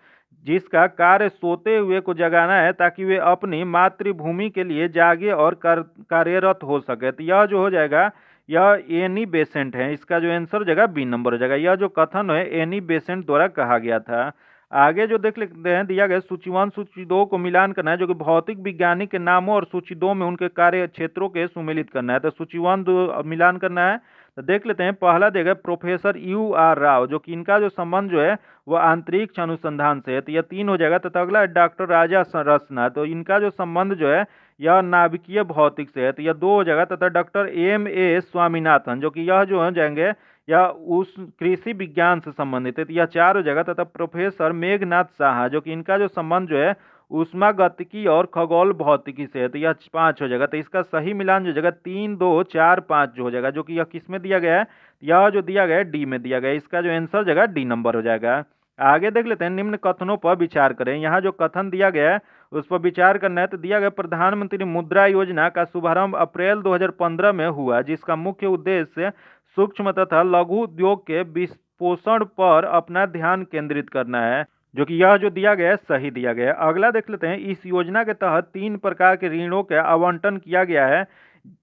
जिसका कार्य सोते हुए को जगाना है ताकि वे अपनी मातृभूमि के लिए जागे और कार्यरत हो सके। तो यह जो हो जाएगा यह एनी बेसेंट है। इसका जो आंसर हो जाएगा बी नंबर हो जाएगा। यह जो कथन है एनी बेसेंट द्वारा कहा गया था। आगे जो देख लेते हैं दिया गया सूची 1 सूची 2 को मिलान करना है, जो कि भौतिक विज्ञानी के नामों और सूची 2 में उनके कार्य क्षेत्रों के सुमेलित करना है। तो सूची 1 2 मिलान करना है। तो देख लेते हैं पहला देगा प्रोफेसर U.R. राव, जो कि इनका जो संबंध जो है वह अंतरिक्ष अनुसंधान से है। तो यह 3 हो जाएगा। तथा अगला है डॉक्टर राजा रसना, तो इनका जो संबंध जो है यह नाभिकीय भौतिक से है। तो यह 2 हो जाएगा। तथा डॉक्टर M.A. स्वामीनाथन, जो कि यह जो हो जाएंगे या उस कृषि विज्ञान से संबंधित है। तो यह 4 हो जाएगा। तथा प्रोफेसर मेघनाथ साहा, जो कि इनका जो संबंध जो है ऊष्मागतिकी और खगोल भौतिकी से है। तो यह 5 हो जाएगा। तो इसका सही मिलान जो जगह 3 2 4 5 जो हो जाएगा, जो कि यह किस में दिया गया है, यह जो दिया गया है डी में दिया गया है। इसका जो आंसर जगह डी नंबर हो जाएगा। आगे देख लेते हैं निम्न कथनों पर विचार करें। यहाँ जो कथन दिया गया है उस पर विचार करना है। तो दिया गया प्रधानमंत्री मुद्रा योजना का शुभारंभ अप्रैल 2015 में हुआ, जिसका मुख्य उद्देश्य सूक्ष्म तथा लघु उद्योग के वित्तपोषण पर अपना ध्यान केंद्रित करना है, जो कि यह जो दिया गया है सही दिया गया है। अगला देख लेते हैं इस योजना के तहत 3 प्रकार के ऋणों का आवंटन किया गया है,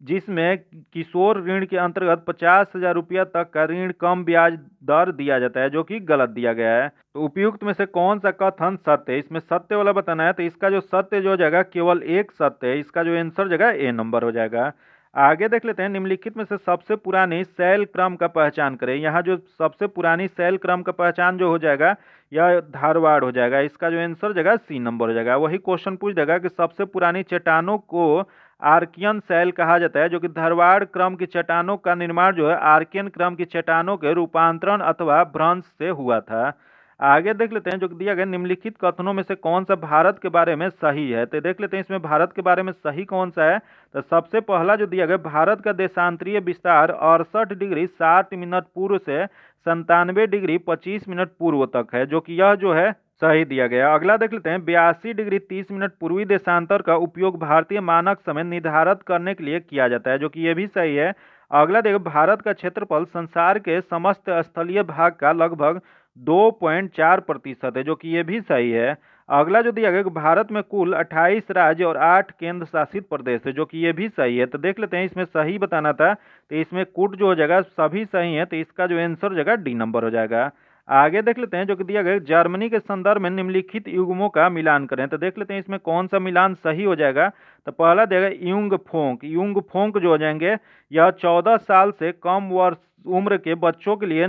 जिसमें किशोर ऋण के अंतर्गत 50,000 रुपया तक का ऋण कम ब्याज दर दिया जाता है, जो कि गलत दिया गया है। तो उपयुक्त में से कौन सा कथन सत्य है, इसमें सत्य वाला बताना है। तो इसका जो सत्य जो जगह केवल एक सत्य है। इसका जो आंसर जगह ए नंबर हो जाएगा। आगे देख लेते हैं निम्नलिखित में से सबसे पुरानी शैल क्रम का पहचान करें। यहाँ जो सबसे पुरानी शैल क्रम का पहचान जो हो जाएगा यह धारवाड़ हो जाएगा। इसका जो आंसर जगह सी नंबर हो जाएगा। वही क्वेश्चन पूछ देगा कि सबसे पुरानी चट्टानों को आर्कियन शैल कहा जाता है, जो कि धारवाड़ क्रम की चट्टानों का निर्माण जो है आर्कियन क्रम की चट्टानों के रूपांतरण अथवा भ्रंश से हुआ था। आगे देख लेते हैं जो दिया गया निम्नलिखित कथनों में से कौन सा भारत के बारे में सही है। तो देख लेते हैं इसमें भारत के बारे में सही कौन सा है। तो सबसे पहला जो दिया गया भारत का देशांतरीय विस्तार 68 डिग्री 60 मिनट पूर्व से 97 डिग्री 25 मिनट पूर्व तक है, जो कि यह जो है सही दिया गया। अगला देख लेते हैं 82 डिग्री 30 मिनट पूर्वी देशांतर का उपयोग भारतीय मानक समय निर्धारित करने के लिए किया जाता है, जो कि यह भी सही है। अगला देखो भारत का क्षेत्रफल संसार के समस्त स्थलीय भाग का लगभग 2.4% है, जो कि ये भी सही है। अगला जो दिया गया भारत में कुल 28 राज्य और 8 केंद्र शासित प्रदेश है, जो कि ये भी सही है। तो देख लेते हैं इसमें सही बताना था। तो इसमें कुट जो हो जाएगा सभी सही है। तो इसका जो आंसर हो जाएगा डी नंबर हो जाएगा। आगे देख लेते हैं जो कि दिया गया जर्मनी के संदर्भ में निम्नलिखित युग्मों का मिलान करें। तो देख लेते हैं इसमें कौन सा मिलान सही हो जाएगा। तो पहला देगा युंग फोंक जो हो जाएंगे यह 14 साल से कम वर्ष उम्र के बच्चों के लिए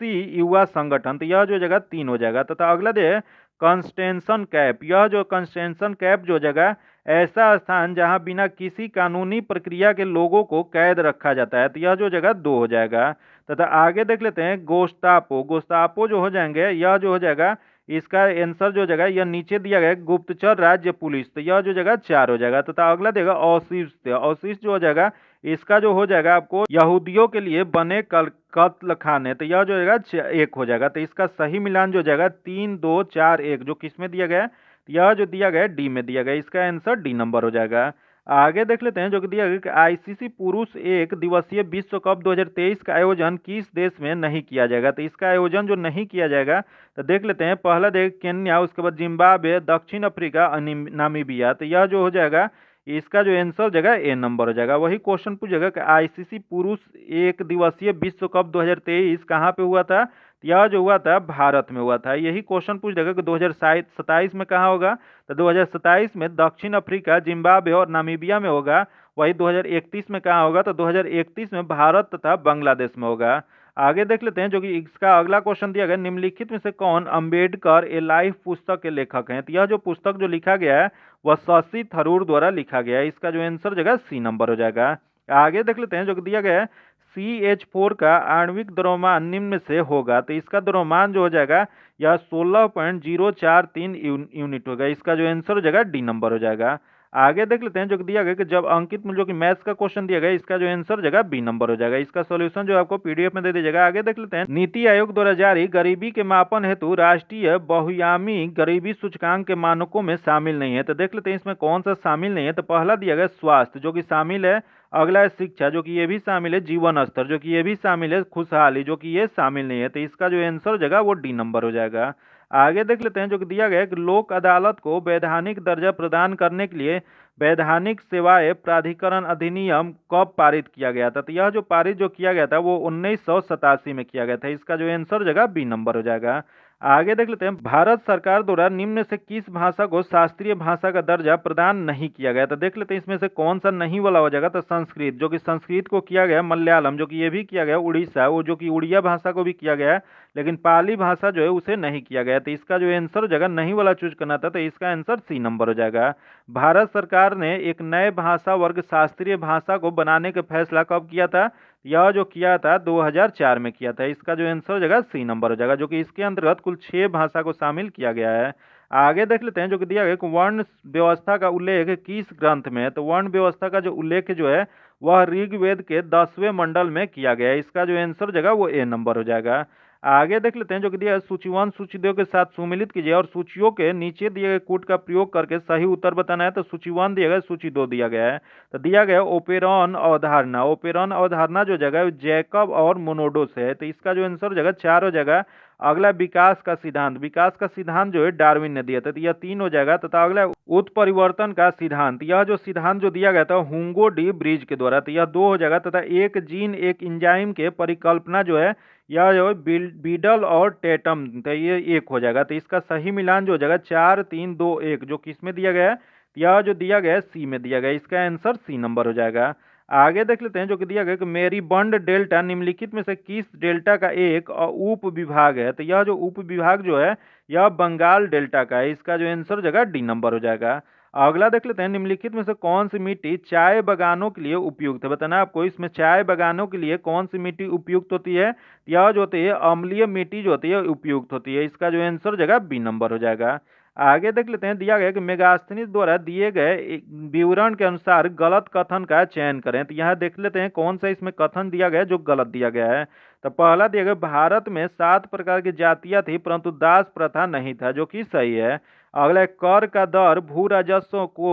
सी युवा संगठन, तो यह जो जगह 3 हो जाएगा। तथा अगला दे कंस्टेंशन कैप, यह जो कंस्टेंशन कैप जो जगह ऐसा स्थान जहां बिना किसी कानूनी प्रक्रिया के लोगों को कैद रखा जाता है, तो यह जो जगह 2 हो जाएगा। तथा आगे देख लेते हैं गोस्तापो, गोस्तापो जो हो जाएंगे यह जो हो जाएगा इसका आंसर जो जगह यह नीचे दिया गया है, गुप्तचर राज्य पुलिस, तो यह जो जगह 4 हो जाएगा। तथा अगला देगा औशिष्ट, औशिष्ट जो हो जाएगा इसका जो हो जाएगा आपको यहूदियों के लिए बने कत्ल खाने, तो यह जो जाएगा 1 हो जाएगा। तो इसका सही मिलान जो जाएगा 3 2 4 1, जो किस में दिया गया है, यह जो दिया गया है डी में दिया गया है, इसका आंसर डी नंबर हो जाएगा। आगे देख लेते हैं जो कि दिया गया कि आईसीसी पुरुष एक दिवसीय विश्व कप 2023 का आयोजन किस देश में नहीं किया जाएगा, तो इसका आयोजन जो नहीं किया जाएगा तो देख लेते हैं। पहला देख केन्या, उसके बाद जिम्बाब्वे, दक्षिण अफ्रीका, नामीबिया, तो यह जो हो जाएगा इसका जो आंसर जगह ए नंबर हो जाएगा। वही क्वेश्चन पूछेगा कि आईसीसी पुरुष एक दिवसीय विश्व कप 2023 कहाँ पे हुआ था, यह जो हुआ था भारत में हुआ था। यही क्वेश्चन पूछ देगा कि 2027 में कहाँ होगा, तो 2027 में दक्षिण अफ्रीका, जिम्बाब्वे और नामीबिया में होगा। वही 2031 में कहाँ होगा, तो 2031 में भारत तथा बांग्लादेश में होगा। आगे देख लेते हैं जो कि इसका अगला क्वेश्चन दिया गया, निम्नलिखित में से कौन अंबेडकर ए लाइफ पुस्तक के लेखक हैं, तो यह जो पुस्तक जो लिखा गया है वह शशि थरूर द्वारा लिखा गया है। इसका जो आंसर जगह सी नंबर हो जाएगा। आगे देख लेते हैं जो कि दिया गया है CH4 का आणविक द्रव्यमान निम्न में से होगा, तो इसका द्रव्यमान जो हो जाएगा यह 16.043 यूनिट होगा। इसका जो आंसर हो जाएगा डी नंबर हो जाएगा। आगे देख लेते हैं जो कि दिया गया कि जब अंकित में जो कि मैथ्स का क्वेश्चन दिया गया, इसका जो आंसर जगह बी नंबर हो जाएगा। इसका सॉल्यूशन जो आपको पीडीएफ में दे दीजिएगा। आगे देख लेते हैं, नीति आयोग द्वारा जारी गरीबी के मापन हेतु राष्ट्रीय बहुआयामी गरीबी सूचकांक के मानकों में शामिल नहीं है, तो देख लेते हैं इसमें कौन सा शामिल नहीं है। तो पहला दिया गया स्वास्थ्य जो कि शामिल है, अगला है शिक्षा जो कि ये भी शामिल है, जीवन स्तर जो कि ये भी शामिल है, खुशहाली जो कि ये शामिल नहीं है, तो इसका जो आंसर जगह वो डी नंबर हो जाएगा। आगे देख लेते हैं जो कि दिया गया है कि लोक अदालत को वैधानिक दर्जा प्रदान करने के लिए वैधानिक सेवाएं प्राधिकरण अधिनियम कब पारित किया गया था, तो यह जो पारित जो किया गया था वो 1987 में किया गया था। इसका जो आंसर जगह बी नंबर हो जाएगा। आगे देख लेते हैं, भारत सरकार द्वारा निम्न से किस भाषा को शास्त्रीय भाषा का दर्जा प्रदान नहीं किया गया, तो देख लेते हैं इसमें से कौन सा नहीं वाला हो जाएगा। तो संस्कृत जो कि संस्कृत को किया गया, मलयालम जो कि ये भी किया गया, उड़ीसा वो जो कि उड़िया भाषा को भी किया गया, लेकिन पाली भाषा जो है उसे नहीं किया गया। तो इसका जो आंसर जगह नहीं वाला चूज करना था, तो इसका आंसर सी नंबर हो जाएगा। भारत सरकार ने एक नए भाषा वर्ग शास्त्रीय भाषा को बनाने का फैसला कब किया था, यह जो किया था 2004 में किया था। इसका जो आंसर हो जाएगा सी नंबर हो जाएगा, जो कि इसके अंतर्गत कुल 6 भाषा को शामिल किया गया है। आगे देख लेते हैं जो कि दिया गया कि वर्ण व्यवस्था का उल्लेख किस ग्रंथ में है, तो वर्ण व्यवस्था का जो उल्लेख जो है वह ऋग्वेद के 10वें मंडल में किया गया है। इसका जो आंसर जगह वो ए नंबर हो जाएगा। आगे देख लेते हैं जो कि दिया है, सूची 1 सूची 2 के साथ सुमिलित कीजिए और सूचियों के नीचे दिए गए कूट का प्रयोग करके सही उत्तर बताना है। तो सूची 1 दिया गया, सूची 2 दिया गया है। तो दिया गया ओपेरॉन अवधारणा, ओपेरॉन अवधारणा जो जगह जैकब और मोनोडो से है, तो इसका जो आंसर जगह 4 हो जाएगा। अगला विकास का सिद्धांत, विकास का सिद्धांत जो है डार्विन ने दिया था, तो यह 3 हो जाएगा। तथा अगला उत्परिवर्तन का सिद्धांत, यह जो सिद्धांत जो दिया गया था हुंगो डी ब्रिज के द्वारा, तो यह 2 हो जाएगा। तथा एक जीन एक इंजाइम के परिकल्पना जो है यह जो है बीडल और टेटम, तो ये 1 हो जाएगा। तो इसका सही मिलान जो हो जाएगा 4 3 2 1, जो किस में दिया गया है, यह जो दिया गया है सी में दिया गया है। इसका आंसर सी नंबर हो जाएगा। आगे देख लेते हैं जो कि दिया गया कि मेरीबंड डेल्टा निम्नलिखित में से किस डेल्टा का एक उप विभाग है, तो यह जो उप विभाग जो है यह बंगाल डेल्टा का है। इसका जो आंसर जगह डी नंबर हो जाएगा। अगला देख लेते हैं, निम्नलिखित में से कौन सी मिट्टी चाय बागानों के लिए उपयुक्त है, बताना आपको इसमें चाय बागानों के लिए कौन सी मिट्टी उपयुक्त होती है। यह जो होती है अम्लीय मिट्टी जो होती है उपयुक्त होती है। इसका जो आंसर जगह बी नंबर हो जाएगा। आगे देख लेते हैं, दिया गया कि मेगास्थनीज द्वारा दिए गए विवरण के अनुसार गलत कथन का चयन करें, तो यहाँ देख लेते हैं कौन सा इसमें कथन दिया गया है जो गलत दिया गया है। तो पहला दिया गया भारत में 7 प्रकार की जातियां थी परंतु दास प्रथा नहीं था, जो कि सही है। अगला कर का दर भू राजस्व को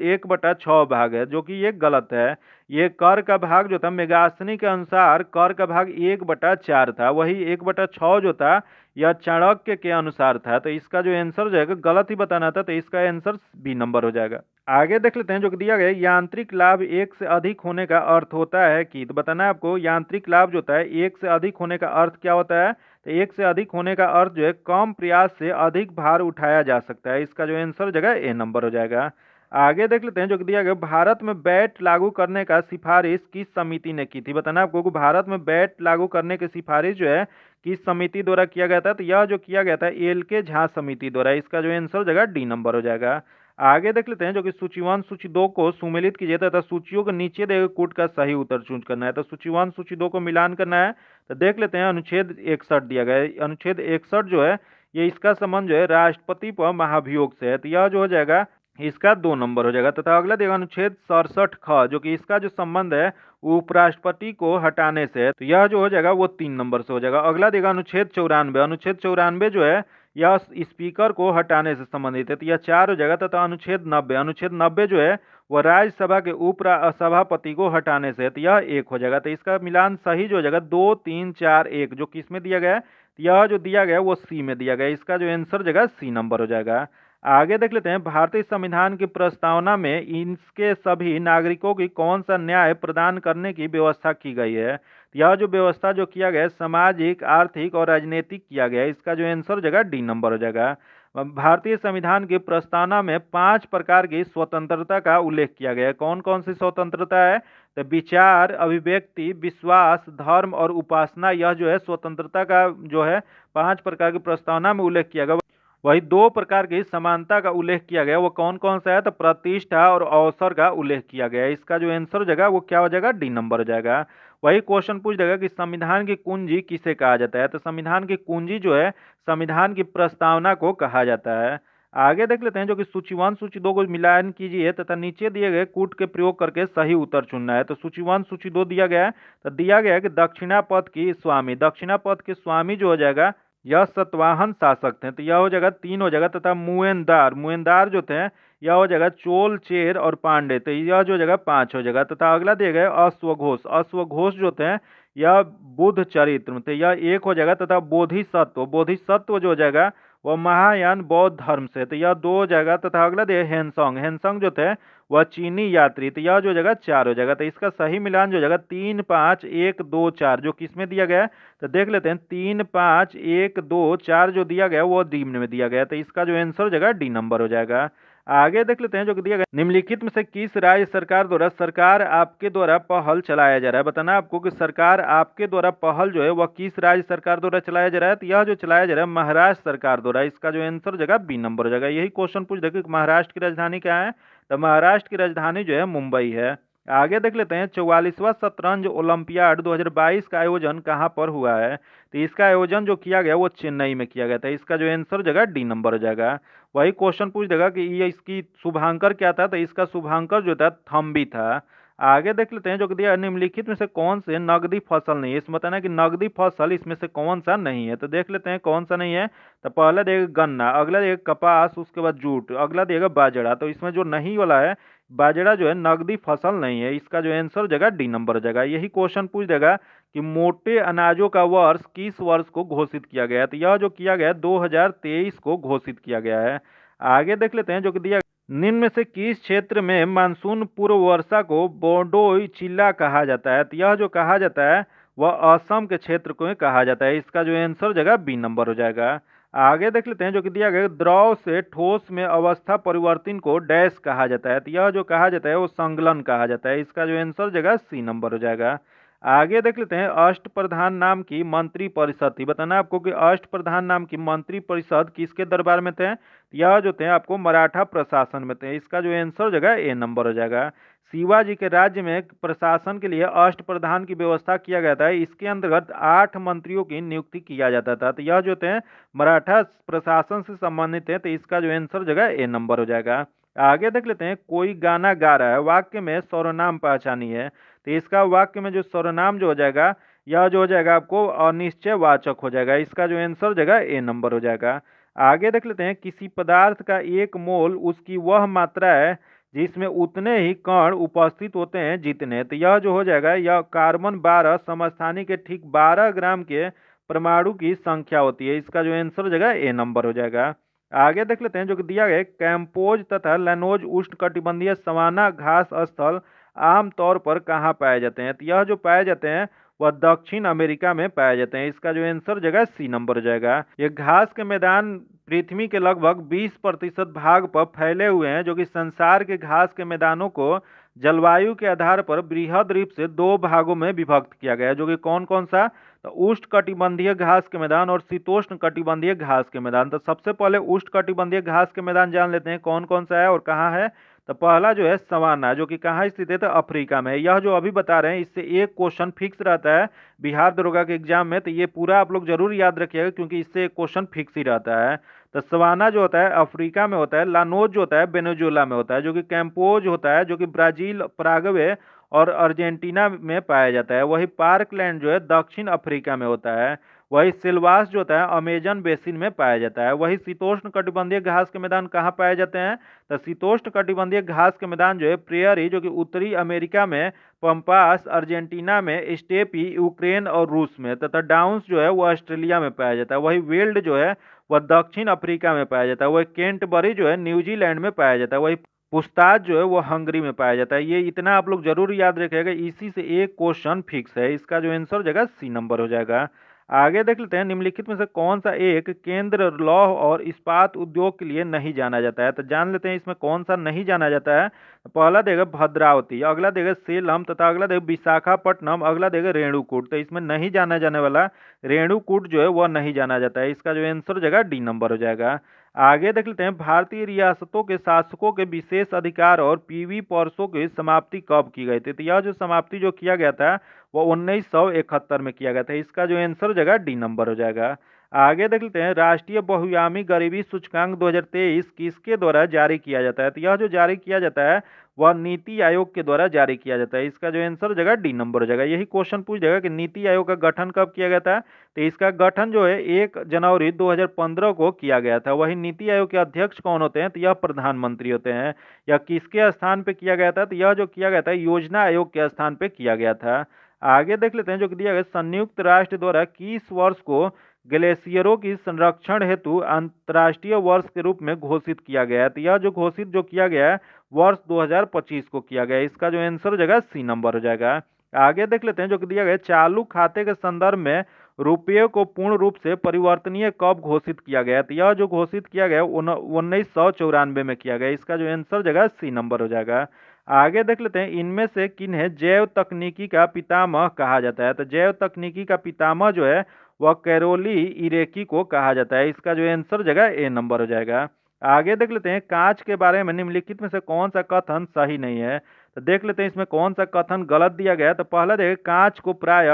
1/6 भाग है, जो कि ये गलत है। ये कर का भाग जो था मेगास्थनी के अनुसार कर का भाग 1/4 था, वही 1/6 जो था यह चाणक्य के अनुसार था। तो इसका जो आंसर जो है गलत ही बताना था, तो इसका आंसर बी नंबर हो जाएगा। आगे देख लेते हैं जो कि दिया गया यांत्रिक लाभ 1 से अधिक होने का अर्थ होता है कि, तो बताना है आपको यांत्रिक लाभ जो होता है 1 से अधिक होने का अर्थ क्या होता है। तो 1 से अधिक होने का अर्थ जो है कम प्रयास से अधिक भार उठाया जा सकता है। इसका जो आंसर जगह ए नंबर हो जाएगा। आगे देख लेते हैं जो कि दिया गया भारत में बैट लागू करने का सिफारिश किस समिति ने की थी, बताना आपको भारत में बैट लागू करने की सिफारिश जो है किस समिति द्वारा किया गया था, तो यह जो किया गया था एल के झा समिति द्वारा। इसका जो आंसर हो जाएगा डी नंबर हो जाएगा। आगे देख लेते हैं जो कि सूची 1 सूची 2 को सुमेलित कीजिए तथा सूचियों के नीचे दिए गए कूट का सही उत्तर चूज करना है। तो सूची 1 सूची 2 को मिलान करना है। तो देख लेते हैं अनुच्छेद 61 दिया गया है। अनुच्छेद 61 जो है ये इसका संबंध जो है राष्ट्रपति पर महाभियोग से है, तो यह जो हो जाएगा इसका 2 नंबर हो जाएगा। तथा अगला देगा अनुच्छेद 67 ख, जो कि इसका जो संबंध है उपराष्ट्रपति को हटाने से है, तो यह जो हो जाएगा वो 3 नंबर से हो जाएगा। अगला देगा अनुच्छेद 94। अनुच्छेद 94 जो है यह स्पीकर को हटाने से संबंधित है, तो यह 4 हो जाएगा। तथा अनुच्छेद 90, अनुच्छेद 90 जो है वह राज्यसभा के उप सभापति को हटाने से है, तो यह 1 हो जाएगा। तो इसका मिलान सही जो हो जाएगा 2 3 4 1, जो किस में दिया गया है, तो यह जो दिया गया है वो सी में दिया गया है। इसका जो आंसर जगह सी नंबर हो जाएगा। आगे देख लेते हैं भारतीय संविधान की प्रस्तावना में इनके सभी नागरिकों की कौन सा न्याय प्रदान करने की व्यवस्था की गई है। यह जो व्यवस्था जो किया गया है सामाजिक, आर्थिक और राजनीतिक किया गया है। इसका जो आंसर हो जाएगा डी नंबर हो जाएगा। भारतीय संविधान की प्रस्तावना में 5 प्रकार की स्वतंत्रता का उल्लेख किया गया है। कौन कौन सी स्वतंत्रता है, तो विचार, अभिव्यक्ति, विश्वास, धर्म और उपासना, यह जो है स्वतंत्रता का जो है 5 प्रकार की प्रस्तावना में उल्लेख किया गया। वही 2 प्रकार की समानता का उल्लेख किया गया, वो कौन कौन सा है, तो प्रतिष्ठा और अवसर का उल्लेख किया गया है। इसका जो आंसर हो जाएगा वो क्या हो जाएगा, डी नंबर हो जाएगा। वही क्वेश्चन पूछ देगा कि संविधान की कुंजी किसे कहा जाता है, तो संविधान की कुंजी जो है संविधान की प्रस्तावना को कहा जाता है। आगे देख लेते हैं जो कि सूची 1 सूची 2 को मिलान कीजिए तथा नीचे दिए गए कूट के प्रयोग करके सही उत्तर चुनना है। तो सूची 1 सूची 2 दिया गया है, तो दिया गया है कि दक्षिणापथ की स्वामी, दक्षिणापथ के स्वामी जो हो जाएगा यह सतवाहन शासक थे, तो यह हो जाएगा 3 हो जाएगा। तथा मुएनदार, मुएनदार जो थे यह हो जाएगा चोल, चेर और पांडे, तो यह जो जगह 5 हो जाएगा। तथा अगला दिए गए अश्वघोष, अश्वघोष जो थे यह बुद्ध चरित्र, तो यह 1 हो जाएगा। तथा बोधिसत्व, बोधिसत्व जो हो जाएगा वह महायान बौद्ध धर्म से, तो यह 2 हो जाएगा। तथा अगला दिए हेनसोंग, हेनसोंग जो थे वह चीनी यात्री, तो यह जो जगह 4 हो जाएगा। तो इसका सही मिलान जो जगह 3 5 1 2 4, जो किसमें दिया गया है, तो देख लेते हैं 3 5 1 2 4 जो दिया गया वो डी में दिया गया, तो इसका जो आंसर हो जाएगा डी नंबर हो जाएगा। आगे देख लेते हैं जो कि दिया गया निम्नलिखित में से किस राज्य सरकार द्वारा सरकार आपके द्वारा पहल चलाया जा रहा है। बताना आपको कि सरकार आपके द्वारा पहल जो है वह किस राज्य सरकार द्वारा चलाया जा रहा है, तो यह जो चलाया जा रहा है महाराष्ट्र सरकार द्वारा। इसका जो आंसर हो जाएगा बी नंबर हो जाएगा। यही क्वेश्चन पूछ देखिए महाराष्ट्र की राजधानी क्या है, तो महाराष्ट्र की राजधानी जो है मुंबई है। आगे देख लेते हैं 44वां शतरंज ओलंपियाड 2022 का आयोजन कहाँ पर हुआ है, तो इसका आयोजन जो किया गया वो चेन्नई में किया गया था। इसका जो आंसर हो जाएगा डी नंबर हो जाएगा। वही क्वेश्चन पूछ देगा कि ये इसकी शुभांकर क्या था, तो इसका शुभांकर जो था थम्बी था। आगे देख लेते हैं जो कि दिया निम्नलिखित में से कौन से नगदी फसल नहीं है। इसमें बताना कि नगदी फसल इसमें से कौन सा नहीं है, तो देख लेते हैं कौन सा नहीं है। तो पहला देगा गन्ना, अगला देगा कपास, उसके बाद जूट, अगला देगा बाजरा। तो इसमें जो नहीं वाला है बाजरा जो है नगदी फसल नहीं है। इसका जो आंसर हो जाएगा डी नंबर हो जाएगा। यही क्वेश्चन पूछ देगा कि मोटे अनाजों का वर्ष किस वर्ष को घोषित किया गया है, तो यह जो किया गया है 2023 को घोषित किया गया है। आगे देख लेते हैं जो कि दिया निम्न में से किस क्षेत्र में मानसून पूर्व वर्षा को बोडोई चिल्ला कहा जाता है, तो यह जो कहा जाता है वह असम के क्षेत्र को कहा जाता है। इसका जो आंसर हो जाएगा बी नंबर हो जाएगा। आगे देख लेते हैं जो कि दिया गया द्रव से ठोस में अवस्था परिवर्तन को डैश कहा जाता है, तो यह जो कहा जाता है वो संगलन कहा जाता है। इसका जो आंसर हो जाएगा सी नंबर हो जाएगा। आगे देख लेते हैं अष्ट प्रधान नाम की मंत्री परिषद थी। बताना आपको कि अष्ट प्रधान नाम की मंत्री परिषद किसके दरबार में थे, यह जो थे आपको मराठा प्रशासन में थे। इसका जो आंसर हो जाएगा ए नंबर हो जाएगा। शिवाजी के राज्य में प्रशासन के लिए अष्ट प्रधान की व्यवस्था किया गया था। इसके अंतर्गत 8 मंत्रियों की नियुक्ति किया जाता था, तो यह जो थे मराठा प्रशासन से संबंधित है, तो इसका जो आंसर जगह ए नंबर हो जाएगा। आगे देख लेते हैं कोई गाना गा रहा है, वाक्य में सर्वनाम पहचानी है, तो इसका वाक्य में जो सर्वनाम जो हो जाएगा यह जो हो जाएगा आपको अनिश्चय वाचक हो जाएगा। इसका जो आंसर हो जाएगा ए नंबर हो जाएगा। आगे देख लेते हैं किसी पदार्थ का 1 मोल उसकी वह मात्रा है जिसमें उतने ही कण उपस्थित होते हैं जितने, तो यह जो हो जाएगा यह कार्बन 12 समस्थानिक के ठीक 12 ग्राम के परमाणु की संख्या होती है। इसका जो आंसर हो जाएगा ए नंबर हो जाएगा। आगे देख लेते हैं जो कि दिया गया कैंपोज तथा लैनोज उष्णकटिबंधीय सवाना घास स्थल आमतौर पर कहाँ पाए जाते हैं, तो यह जो पाए जाते हैं वह दक्षिण अमेरिका में पाए जाते हैं। इसका जो आंसर हो जाएगा सी नंबर हो जाएगा। ये घास के मैदान पृथ्वी के लगभग 20% भाग पर फैले हुए हैं, जो कि संसार के घास के मैदानों को जलवायु के आधार पर बृहद द्वीप से दो भागों में विभक्त किया गया है, जो कि कौन कौन सा? तो उष्ण कटिबंधीय घास के मैदान और शीतोष्ण कटिबंधीय घास के मैदान। तो सबसे पहले उष्ण कटिबंधीय घास के मैदान जान लेते हैं कौन कौन सा है और कहाँ है। तो पहला जो है सवाना, जो कि कहाँ स्थित है? तो अफ्रीका में है। यह जो अभी बता रहे हैं इससे एक क्वेश्चन फिक्स रहता है बिहार दरोगा के एग्जाम में, तो ये पूरा आप लोग जरूर याद रखिएगा क्योंकि इससे एक क्वेश्चन फिक्स ही रहता है। तो सवाना जो होता है अफ्रीका में होता है, लानोज जो होता है वेनेजुएला में होता है, जो कि कैंपोज होता है जो कि ब्राजील, पराग्वे और अर्जेंटीना में पाया जाता है। वही पार्कलैंड जो है दक्षिण अफ्रीका में होता है। वही सिल्वास जो होता है अमेजन बेसिन में पाया जाता है। वही शीतोष्ण कटिबंधीय घास के मैदान कहाँ पाए जाते हैं? तो शीतोष्ण कटिबंधीय घास के मैदान जो है प्रेयरी, जो कि उत्तरी अमेरिका में, पंपास अर्जेंटीना में, स्टेपी यूक्रेन और रूस में, तथा डाउन्स जो है वो ऑस्ट्रेलिया में पाया जाता है। वही वेल्ड जो है वह दक्षिण अफ्रीका में पाया जाता है। वही केंटबरी जो है न्यूजीलैंड में पाया जाता है। वही पुस्ताज जो है वो हंगरी में पाया जाता है। ये इतना आप लोग जरूर याद रखिएगा, इसी से एक क्वेश्चन फिक्स है। इसका जो आंसर हो जाएगा सी नंबर हो जाएगा। आगे देख लेते हैं निम्नलिखित में से कौन सा एक केंद्र लौह और इस्पात उद्योग के लिए नहीं जाना जाता है। तो जान लेते हैं इसमें कौन सा नहीं जाना जाता है। पहला देगा भद्रावती, अगला देगा सेलम, तथा अगला देगा विशाखापट्टनम, अगला देगा रेणुकूट। तो इसमें नहीं जाना जाने वाला रेणुकूट जो है वह नहीं जाना जाता है। इसका जो आंसर हो जाएगा डी नंबर हो जाएगा। आगे देख लेते हैं भारतीय रियासतों के शासकों के विशेष अधिकार और पीवी पर्सों की समाप्ति कब की गई थी। तो यह जो समाप्ति जो किया गया था वो 1971 में किया गया था। इसका जो आंसर हो जाएगा डी नंबर हो जाएगा। आगे देख लेते हैं राष्ट्रीय बहुआयामी गरीबी सूचकांक 2023 किसके द्वारा जारी किया जाता है। तो यह जो जारी किया जाता है वह नीति आयोग के द्वारा जारी किया जाता है। इसका जो आंसर हो जाएगा डी नंबर हो जाएगा। यही क्वेश्चन पूछ जाएगा कि नीति आयोग का गठन कब किया गया था। तो इसका गठन जो है 1 जनवरी 2015 को किया गया था। वही नीति आयोग के अध्यक्ष कौन होते हैं? तो यह प्रधानमंत्री होते हैं। यह किसके स्थान पे किया गया था? तो यह जो किया गया था योजना आयोग के स्थान पे किया गया था। आगे देख लेते हैं जो कि दिया गया संयुक्त राष्ट्र द्वारा किस वर्ष को ग्लेशियरों की संरक्षण हेतु अंतर्राष्ट्रीय वर्ष के रूप में घोषित किया गया है। तो यह जो घोषित जो किया गया है वर्ष 2025 को किया गया है। इसका जो आंसर हो जाएगा सी नंबर हो जाएगा। आगे देख लेते हैं जो कि दिया गया चालू खाते के संदर्भ में रुपये को पूर्ण रूप से परिवर्तनीय कब घोषित किया गया। तो यह जो घोषित किया गया 1994 में किया गया। इसका जो आंसर हो जाएगा सी नंबर हो जाएगा। आगे देख लेते हैं इनमें से किन्हें जैव तकनीकी का पितामह कहा जाता है। तो जैव तकनीकी का पितामह जो है वह कैरोली इरेकी को कहा जाता है। इसका जो आंसर हो जाएगा ए नंबर हो जाएगा। आगे देख लेते हैं कांच के बारे में निम्नलिखित में से कौन सा कथन सही नहीं है। तो देख लेते हैं इसमें कौन सा कथन गलत दिया गया है। तो पहला देखिए कांच को प्राय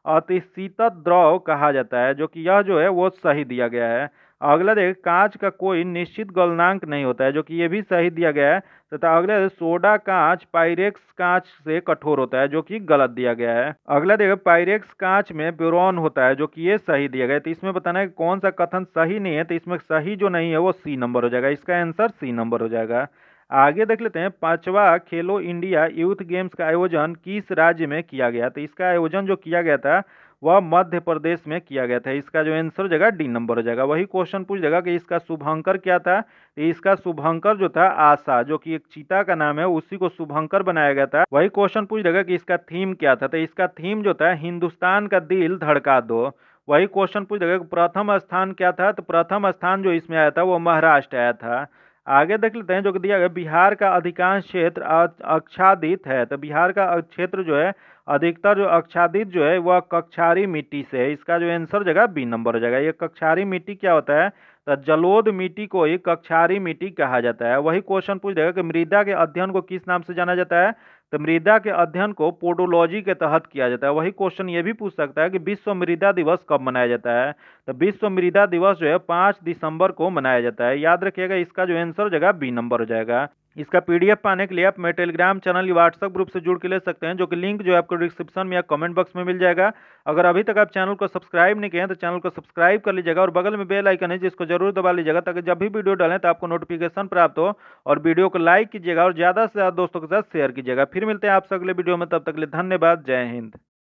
अति शीतल द्रव कहा जाता है, जो कि यह जो है वो सही दिया गया है। अगला देखिए कांच का कोई निश्चित गलनांक नहीं होता है, जो कि ये भी सही दिया गया है। तथा अगला सोडा कांच पाइरेक्स कांच से कठोर होता है, जो कि गलत दिया गया है। अगला देखिए पाइरेक्स कांच में बोरॉन होता है, जो कि ये सही दिया गया है। तो इसमें बताना है कि कौन सा कथन सही नहीं है। तो इसमें सही जो नहीं है वो सी नंबर हो जाएगा। इसका आंसर सी नंबर हो जाएगा। आगे देख लेते हैं 5वां खेलो इंडिया यूथ गेम्स का आयोजन किस राज्य में किया गया। तो इसका आयोजन जो किया गया था वह मध्य प्रदेश में किया गया था। इसका जो आंसर हो जाएगा डी नंबर हो जाएगा। वही क्वेश्चन पूछ जाएगा कि इसका शुभंकर क्या था। तो इसका शुभंकर जो था आशा, जो कि एक चीता का नाम है, उसी को शुभंकर बनाया गया था। वही क्वेश्चन पूछ जाएगा कि इसका थीम क्या था। तो इसका थीम जो था हिंदुस्तान का दिल धड़का दो। वही क्वेश्चन पूछ जाएगा कि प्रथम स्थान क्या था। तो प्रथम स्थान जो इसमें आया था वो महाराष्ट्र आया था। आगे देख लेते हैं जो कि दिया गया बिहार का अधिकांश क्षेत्र आच्छादित है। तो बिहार का क्षेत्र जो है अधिकतर जो आच्छादित जो है वह कक्षारी मिट्टी से है। इसका जो आंसर हो जाएगा बी नंबर हो जाएगा। ये कक्षारी मिट्टी क्या होता है। तो जलोद मिट्टी को ही कक्षारी मिट्टी कहा जाता है। वही क्वेश्चन पूछ जाएगा कि मृदा के अध्ययन को किस नाम से जाना जाता है। तो मृदा के अध्ययन को पोडोलॉजी के तहत किया जाता है। वही क्वेश्चन ये भी पूछ सकता है कि विश्व मृदा दिवस कब मनाया जाता है। तो विश्व मृदा दिवस जो है 5 दिसंबर को मनाया जाता है। याद रखिएगा इसका जो आंसर हो जाएगा बी नंबर हो जाएगा। इसका पीडीएफ पाने के लिए आप मेरे टेलीग्राम चैनल या व्हाट्सएप ग्रुप से जुड़ के ले सकते हैं, जो कि लिंक जो है आपको डिस्क्रिप्शन में या कमेंट बॉक्स में मिल जाएगा। अगर अभी तक आप चैनल को सब्सक्राइब नहीं किए हैं तो चैनल को सब्सक्राइब कर लीजिएगा और बगल में बेल आइकन है जिसको जरूर दबा लीजिएगा, ताकि जब भी वीडियो डालें तो आपको नोटिफिकेशन प्राप्त हो। और वीडियो को लाइक कीजिएगा और ज़्यादा से ज़्यादा दोस्तों के साथ शेयर कीजिएगा। फिर मिलते हैं आपसे अगले वीडियो में, तब तक के लिए धन्यवाद। जय हिंद।